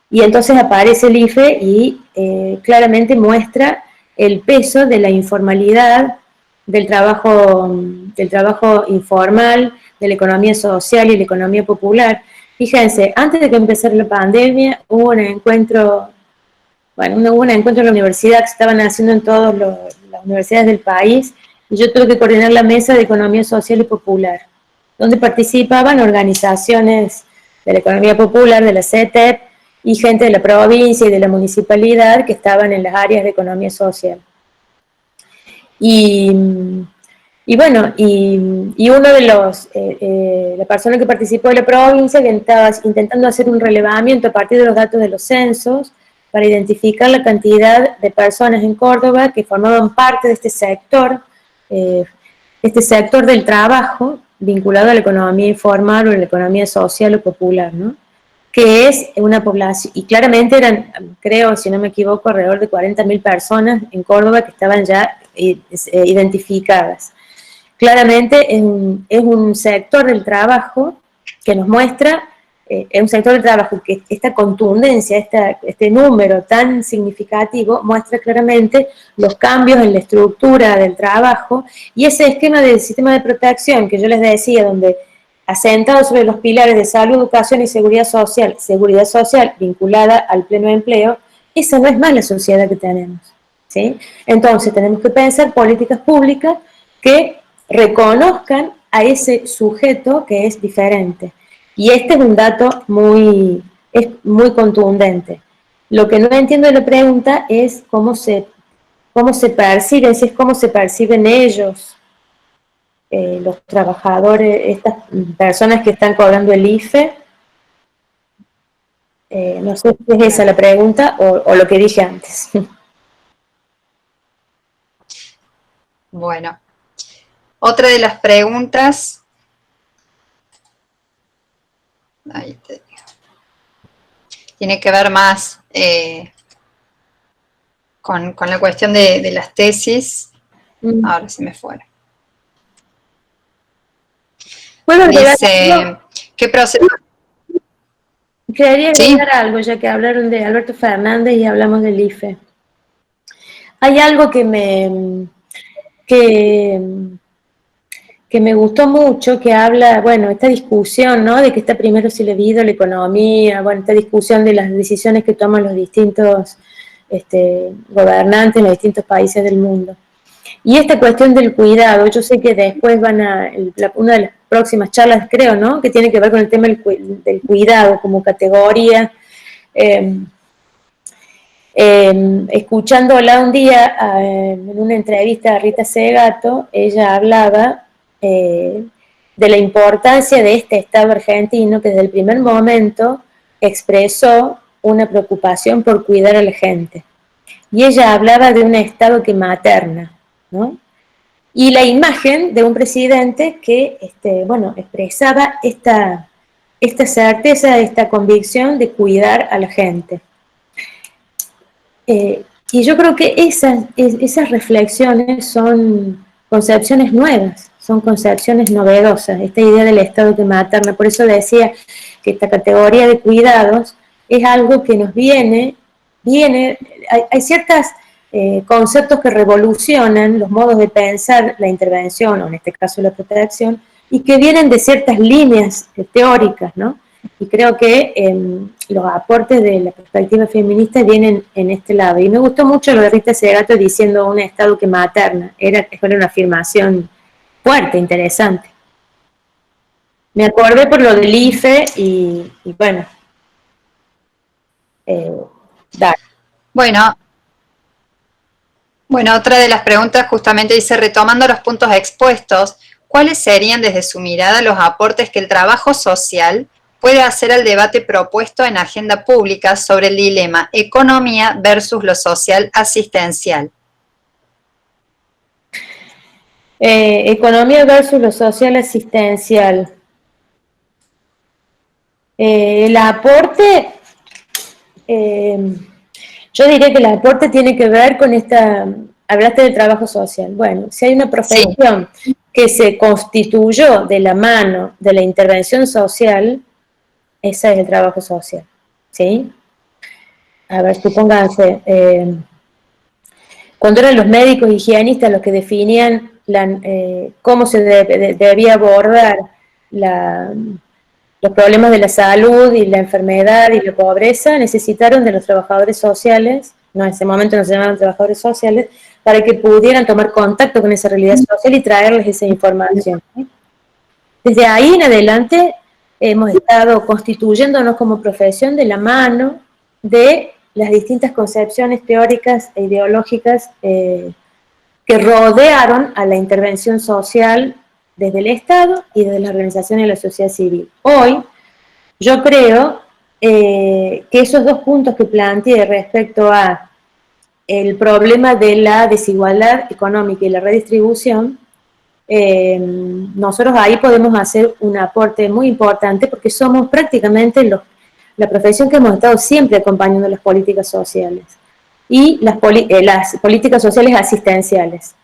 y entonces aparece el IFE y claramente muestra el peso de la informalidad, del trabajo informal, de la economía social y la economía popular. Fíjense, antes de que empezara la pandemia, hubo un encuentro en la universidad que se estaban haciendo en todas las universidades del país, y yo tuve que coordinar la mesa de economía social y popular, donde participaban organizaciones de la economía popular, de la CETEP, y gente de la provincia y de la municipalidad que estaban en las áreas de economía social. Y bueno, y uno de la persona que participó de la provincia, que estaba intentando hacer un relevamiento a partir de los datos de los censos, para identificar la cantidad de personas en Córdoba que formaban parte de este sector del trabajo vinculado a la economía informal o a la economía social o popular, ¿no? Que es una población, y claramente eran, creo, si no me equivoco, alrededor de 40.000 personas en Córdoba que estaban ya identificadas. Claramente es un sector del trabajo que nos muestra, es un sector del trabajo que esta contundencia, este número tan significativo, muestra claramente los cambios en la estructura del trabajo y ese esquema del sistema de protección que yo les decía, donde asentado sobre los pilares de salud, educación y seguridad social vinculada al pleno empleo, esa no es más la sociedad que tenemos, ¿sí? Entonces tenemos que pensar políticas públicas que reconozcan a ese sujeto que es diferente. Y este es un dato muy contundente. Lo que no entiendo de la pregunta es cómo se perciben, si es cómo se perciben ellos, los trabajadores, estas personas que están cobrando el IFE. No sé si es esa la pregunta o lo que dije antes. Bueno, otra de las preguntas, ahí te digo, tiene que ver más con la cuestión de las tesis. Ahora se me fueron. Bueno, dice, ¿qué proceso? Quería agregar algo, ya que hablaron de Alberto Fernández y hablamos del IFE. Hay algo que que me gustó mucho, que habla, bueno, esta discusión, ¿no? De que está primero si la vida o la economía, bueno, esta discusión de las decisiones que toman los distintos gobernantes en los distintos países del mundo. Y esta cuestión del cuidado, yo sé que después una de las próximas charlas, creo, ¿no? Que tiene que ver con el tema del cuidado como categoría. Escuchándola un día en una entrevista a Rita Segato, ella hablaba de la importancia de este Estado argentino que desde el primer momento expresó una preocupación por cuidar a la gente. Y ella hablaba de un Estado que materna, ¿no? Y la imagen de un presidente que, bueno, expresaba esta certeza, esta convicción de cuidar a la gente. Y yo creo que esas reflexiones son concepciones nuevas, son concepciones novedosas, esta idea del Estado que materna. Por eso decía que esta categoría de cuidados es algo que nos viene hay ciertos conceptos que revolucionan los modos de pensar la intervención, o en este caso la protección, y que vienen de ciertas líneas teóricas, ¿no? Y creo que los aportes de la perspectiva feminista vienen en este lado. Y me gustó mucho lo de Rita Segato diciendo un Estado que materna. Era una afirmación fuerte, interesante. Me acordé por lo del IFE y bueno. Dale. Bueno, otra de las preguntas justamente dice, retomando los puntos expuestos, ¿cuáles serían desde su mirada los aportes que el trabajo social puede hacer al debate propuesto en agenda pública sobre el dilema economía versus lo social asistencial? Economía versus lo social asistencial. El aporte, yo diría que el aporte tiene que ver con hablaste del trabajo social. Bueno, si hay una profesión que se constituyó de la mano de la intervención social, ese es el trabajo social, ¿sí? A ver, supónganse, cuando eran los médicos higienistas los que definían cómo se debía abordar los problemas de la salud y la enfermedad y la pobreza, necesitaron de los trabajadores sociales, no en ese momento no se llamaban trabajadores sociales, para que pudieran tomar contacto con esa realidad social y traerles esa información. Desde ahí en adelante hemos estado constituyéndonos como profesión de la mano de las distintas concepciones teóricas e ideológicas que rodearon a la intervención social desde el Estado y desde las organizaciones de la sociedad civil. Hoy, yo creo que esos dos puntos que planteé respecto a el problema de la desigualdad económica y la redistribución, nosotros ahí podemos hacer un aporte muy importante porque somos prácticamente la profesión que hemos estado siempre acompañando las políticas sociales y las políticas sociales asistenciales.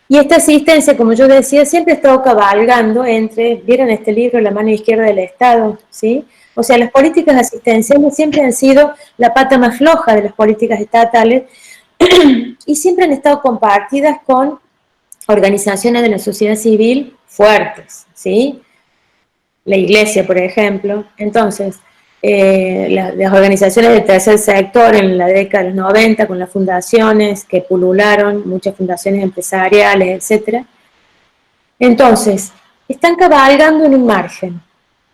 Y esta asistencia, como yo decía, siempre ha estado cabalgando ¿vieron este libro, La mano izquierda del Estado? ¿Sí? O sea, las políticas asistenciales siempre han sido la pata más floja de las políticas estatales y siempre han estado compartidas con organizaciones de la sociedad civil fuertes, ¿sí? La Iglesia, por ejemplo. Entonces, las organizaciones del tercer sector en la década de los 90, con las fundaciones que pulularon, muchas fundaciones empresariales, etc. Entonces, están cabalgando en un margen,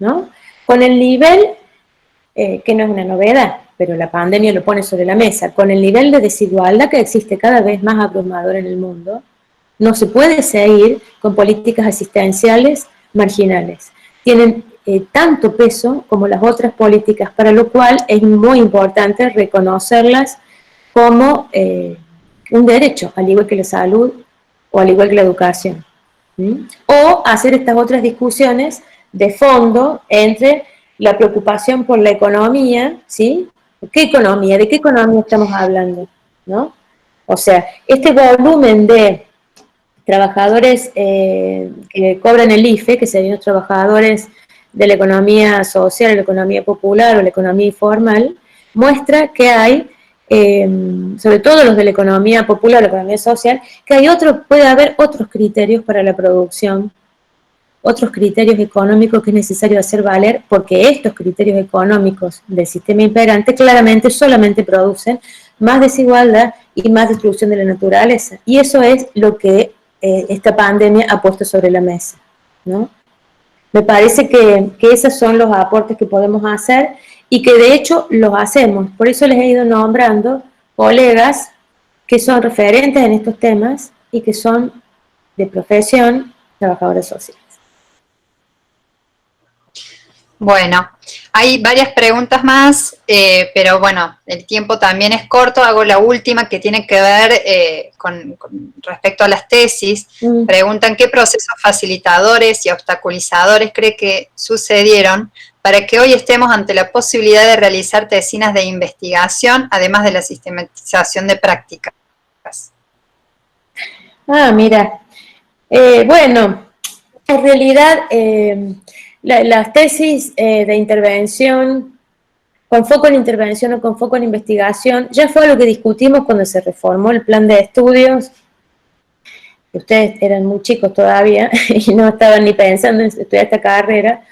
¿no? Con el nivel, que no es una novedad, pero la pandemia lo pone sobre la mesa, con el nivel de desigualdad que existe cada vez más abrumador en el mundo, no se puede seguir con políticas asistenciales marginales. Tienen tanto peso como las otras políticas, para lo cual es muy importante reconocerlas como un derecho, al igual que la salud o al igual que la educación. ¿Sí? O hacer estas otras discusiones de fondo entre la preocupación por la economía, ¿sí? ¿Qué economía? ¿De qué economía estamos hablando? ¿No? O sea, este volumen de trabajadores que cobran el IFE, que serían los trabajadores de la economía social, la economía popular o la economía informal, muestra que hay, sobre todo los de la economía popular, la economía social, que puede haber otros criterios para la producción otros criterios económicos que es necesario hacer valer, porque estos criterios económicos del sistema imperante claramente solamente producen más desigualdad y más destrucción de la naturaleza. Y eso es lo que esta pandemia ha puesto sobre la mesa, ¿no? Me parece que esos son los aportes que podemos hacer y que de hecho los hacemos. Por eso les he ido nombrando colegas que son referentes en estos temas y que son de profesión trabajadoras sociales. Bueno, hay varias preguntas más, pero bueno, el tiempo también es corto. Hago la última que tiene que ver con respecto a las tesis. Preguntan qué procesos facilitadores y obstaculizadores cree que sucedieron para que hoy estemos ante la posibilidad de realizar tesinas de investigación, además de la sistematización de prácticas. Ah, mira, bueno, en realidad las tesis de intervención, con foco en intervención o con foco en investigación, ya fue lo que discutimos cuando se reformó el plan de estudios. Ustedes eran muy chicos todavía y no estaban ni pensando en estudiar esta carrera.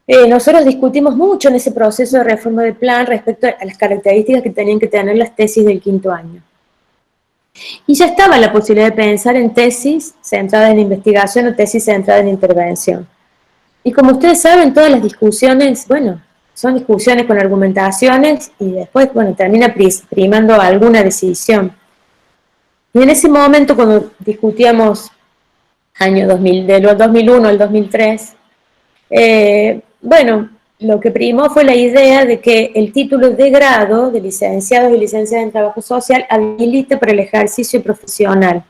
Nosotros discutimos mucho en ese proceso de reforma del plan respecto a las características que tenían que tener las tesis del quinto año. Y ya estaba la posibilidad de pensar en tesis centradas en investigación o tesis centradas en intervención. Y como ustedes saben, todas las discusiones, bueno, son discusiones con argumentaciones y después, bueno, termina primando alguna decisión. Y en ese momento, cuando discutíamos año 2000, de los 2001 al 2003, bueno, lo que primó fue la idea de que el título de grado de licenciados y licenciadas en trabajo social habilite para el ejercicio profesional.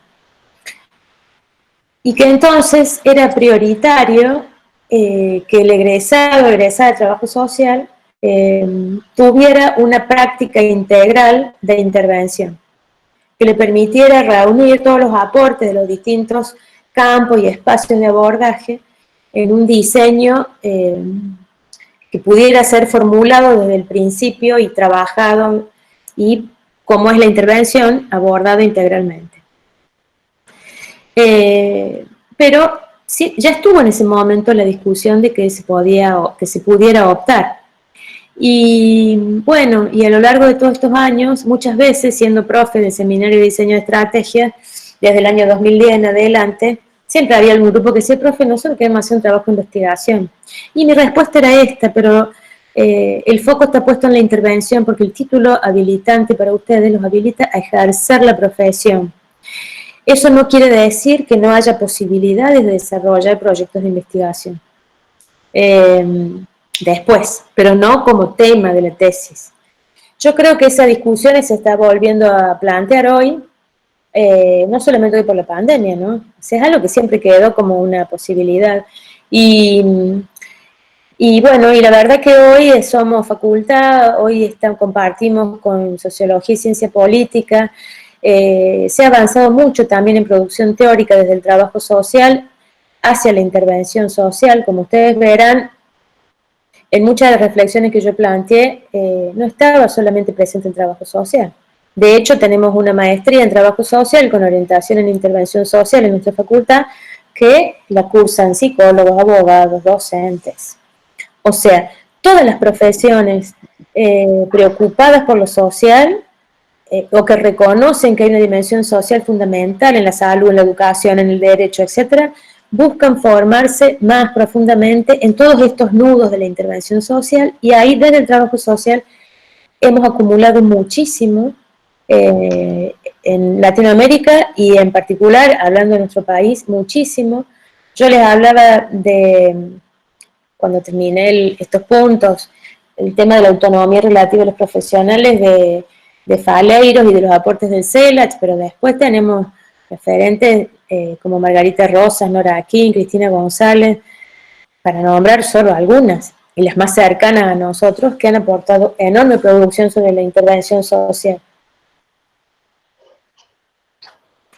Y que entonces era prioritario que el egresado o egresada de trabajo social tuviera una práctica integral de intervención, que le permitiera reunir todos los aportes de los distintos campos y espacios de abordaje en un diseño que pudiera ser formulado desde el principio y trabajado, y como es la intervención, abordado integralmente. Pero sí, ya estuvo en ese momento la discusión de que se pudiera optar. Y bueno, y a lo largo de todos estos años, muchas veces siendo profe del Seminario de Diseño de Estrategia, desde el año 2010 en adelante, siempre había algún grupo que decía, profe, nosotros queremos hacer un trabajo de investigación. Y mi respuesta era esta, pero el foco está puesto en la intervención porque el título habilitante para ustedes los habilita a ejercer la profesión. Eso no quiere decir que no haya posibilidades de desarrollar proyectos de investigación después, pero no como tema de la tesis. Yo creo que esa discusión se está volviendo a plantear hoy, no solamente hoy por la pandemia, ¿no? O sea, es algo que siempre quedó como una posibilidad. Y bueno, y la verdad que hoy somos facultad, hoy compartimos con sociología y ciencia política, se ha avanzado mucho también en producción teórica desde el trabajo social hacia la intervención social. Como ustedes verán, en muchas de las reflexiones que yo planteé, no estaba solamente presente el trabajo social. De hecho, tenemos una maestría en trabajo social con orientación en intervención social en nuestra facultad, que la cursan psicólogos, abogados, docentes. O sea, todas las profesiones preocupadas por lo social o que reconocen que hay una dimensión social fundamental en la salud, en la educación, en el derecho, etcétera, buscan formarse más profundamente en todos estos nudos de la intervención social, y ahí desde el trabajo social hemos acumulado muchísimo en Latinoamérica y en particular, hablando de nuestro país, muchísimo. Yo les hablaba de, cuando terminé estos puntos, el tema de la autonomía relativa a los profesionales de Faleiros y de los aportes del CELACH, pero después tenemos referentes como Margarita Rosas, Nora Aquín, Cristina González, para nombrar solo algunas, y las más cercanas a nosotros, que han aportado enorme producción sobre la intervención social.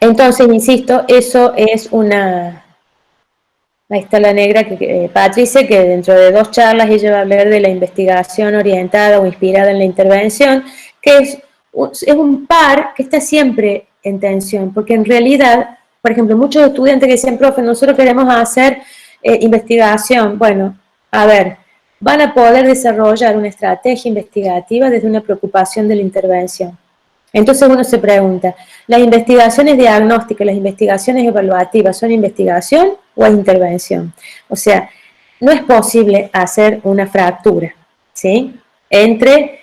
Entonces, insisto, eso es una... Ahí está la negra, Patricia, que dentro de 2 charlas ella va a hablar de la investigación orientada o inspirada en la intervención, que es un par que está siempre en tensión, porque en realidad por ejemplo, muchos estudiantes que decían, profe, nosotros queremos hacer investigación. Bueno, a ver, van a poder desarrollar una estrategia investigativa desde una preocupación de la intervención. Entonces uno se pregunta, ¿las investigaciones diagnósticas, las investigaciones evaluativas son investigación o es intervención? O sea, no es posible hacer una fractura, ¿sí? Entre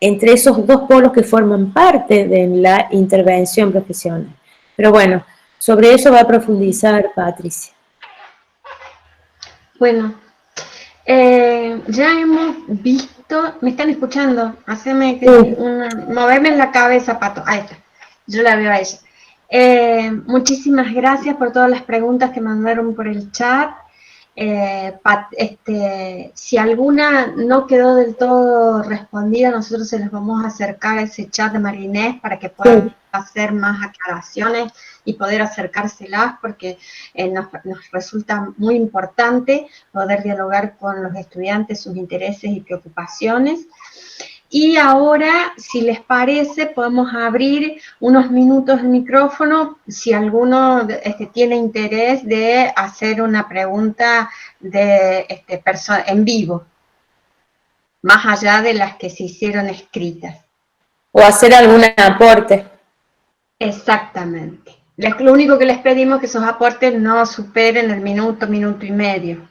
esos dos polos que forman parte de la intervención profesional. Pero bueno, sobre eso va a profundizar Patricia. Bueno, ya hemos visto, ¿me están escuchando? Haceme moverme en la cabeza, Pato. Ahí está, yo la veo a ella. Muchísimas gracias por todas las preguntas que mandaron por el chat. Si alguna no quedó del todo respondida, nosotros se las vamos a acercar a ese chat de María Inés para que puedan hacer más aclaraciones y poder acercárselas, porque nos resulta muy importante poder dialogar con los estudiantes sus intereses y preocupaciones. Y ahora, si les parece, podemos abrir unos minutos el micrófono si alguno tiene interés de hacer una pregunta en vivo, más allá de las que se hicieron escritas. O hacer algún aporte. Exactamente. Lo único que les pedimos es que esos aportes no superen el minuto, minuto y medio.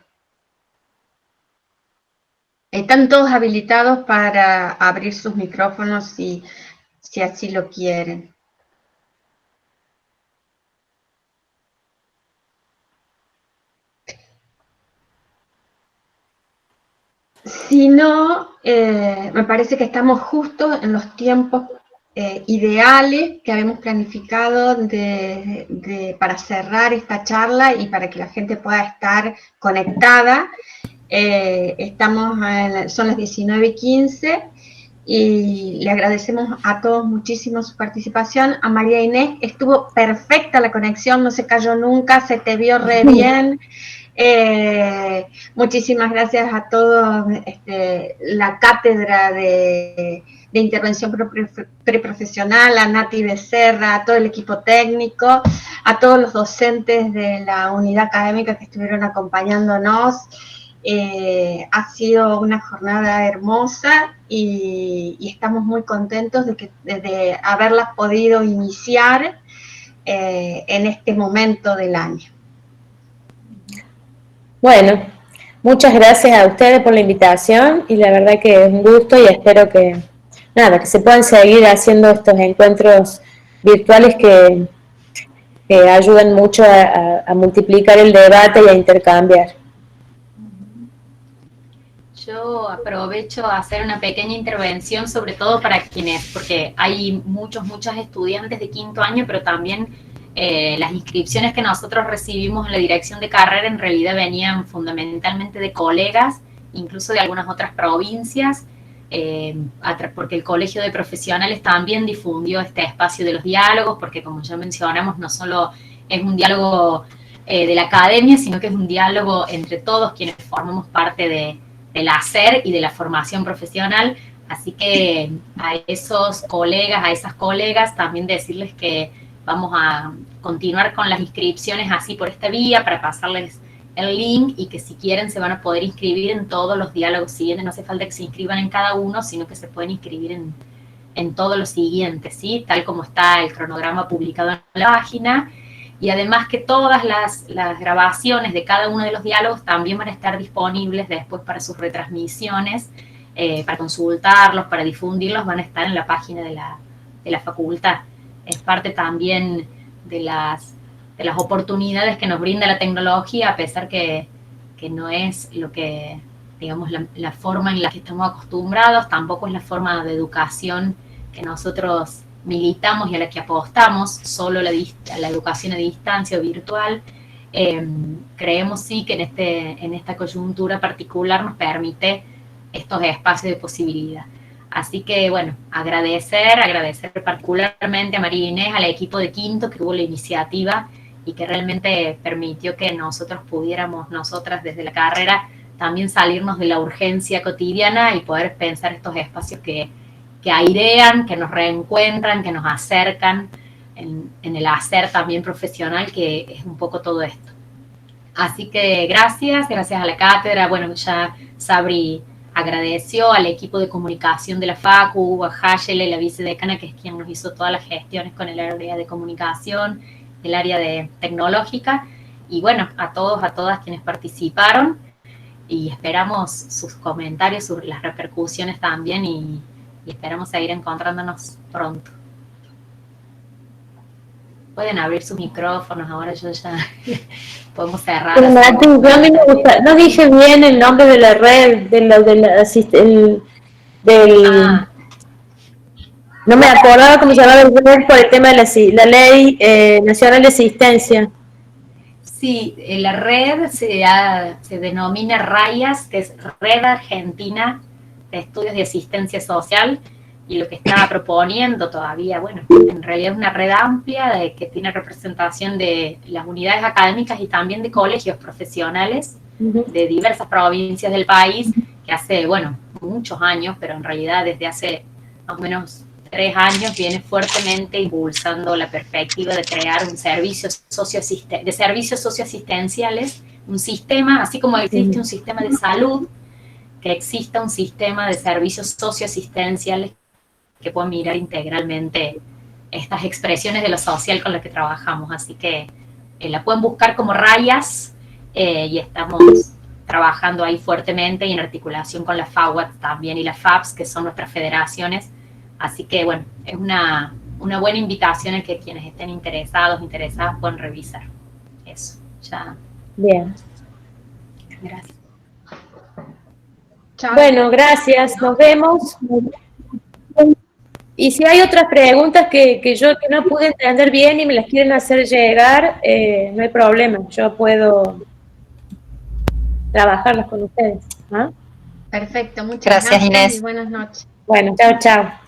Están todos habilitados para abrir sus micrófonos si así lo quieren. Si no, me parece que estamos justo en los tiempos ideales que habíamos planificado para cerrar esta charla y para que la gente pueda estar conectada. Son las 19:15 y le agradecemos a todos muchísimo su participación. A María Inés, estuvo perfecta la conexión, no se cayó nunca, se te vio re bien. Muchísimas gracias a todos, la cátedra de intervención preprofesional, a Nati Becerra, a todo el equipo técnico, a todos los docentes de la unidad académica que estuvieron acompañándonos. Ha sido una jornada hermosa y estamos muy contentos de haberlas podido iniciar en este momento del año. Bueno, muchas gracias a ustedes por la invitación y la verdad que es un gusto y espero que se puedan seguir haciendo estos encuentros virtuales que ayudan mucho a multiplicar el debate y a intercambiar. Yo aprovecho a hacer una pequeña intervención, sobre todo para quienes, porque hay muchos estudiantes de quinto año, pero también las inscripciones que nosotros recibimos en la dirección de carrera en realidad venían fundamentalmente de colegas, incluso de algunas otras provincias, porque el Colegio de Profesionales también difundió este espacio de los diálogos, porque como ya mencionamos, no solo es un diálogo de la academia, sino que es un diálogo entre todos quienes formamos parte del hacer y de la formación profesional. Así que a esos colegas, a esas colegas, también decirles que vamos a continuar con las inscripciones así por esta vía para pasarles el link y que si quieren se van a poder inscribir en todos los diálogos siguientes. No hace falta que se inscriban en cada uno, sino que se pueden inscribir en todos los siguientes, ¿sí? Tal como está el cronograma publicado en la página. Y además que todas las grabaciones de cada uno de los diálogos también van a estar disponibles después para sus retransmisiones, para consultarlos, para difundirlos, van a estar en la página de la facultad. Es parte también de las oportunidades que nos brinda la tecnología, a pesar que no es lo que, digamos, la forma en la que estamos acostumbrados, tampoco es la forma de educación que nosotros militamos y a la que apostamos, solo la educación a distancia o virtual. Creemos sí que en esta coyuntura particular nos permite estos espacios de posibilidad. Así que, bueno, agradecer particularmente a María Inés, al equipo de quinto que tuvo la iniciativa y que realmente permitió que nosotras desde la carrera, también salirnos de la urgencia cotidiana y poder pensar estos espacios que airean, que nos reencuentran, que nos acercan en el hacer también profesional, que es un poco todo esto. Así que gracias a la cátedra. Bueno, ya Sabri agradeció al equipo de comunicación de la Facu, a Hayele, la vicedecana, que es quien nos hizo todas las gestiones con el área de comunicación, el área de tecnológica, y bueno, a todos, a todas quienes participaron, y esperamos sus comentarios, las repercusiones también, y esperamos seguir encontrándonos pronto. Pueden abrir sus micrófonos, ahora yo ya podemos cerrar. Pero Martín, a mí me gusta, no dije bien el nombre de la red, no me acordaba cómo se llamaba el red por el tema de la Ley Nacional de Asistencia. Sí, la red se denomina RAIAS, que es Red Argentina de Estudios de Asistencia Social, y lo que está proponiendo todavía, bueno, en realidad es una red amplia que tiene representación de las unidades académicas y también de colegios profesionales de diversas provincias del país, que hace, bueno, muchos años, pero en realidad desde hace más o menos 3 años viene fuertemente impulsando la perspectiva de crear un servicio de servicios socioasistenciales, un sistema, así como existe un sistema de salud, que exista un sistema de servicios socioasistenciales que puedan mirar integralmente estas expresiones de lo social con las que trabajamos. Así que la pueden buscar como RAIAS, y estamos trabajando ahí fuertemente y en articulación con la FAWAT también y la FAPS, que son nuestras federaciones. Así que, bueno, es una buena invitación a que quienes estén interesadas puedan revisar eso. Ya. Bien. Gracias. Chao. Bueno, gracias, nos vemos. Y si hay otras preguntas que no pude entender bien y me las quieren hacer llegar, no hay problema, yo puedo trabajarlas con ustedes. ¿Ah? Perfecto, muchas Gracias, Inés. y buenas noches. Bueno, chao, chao.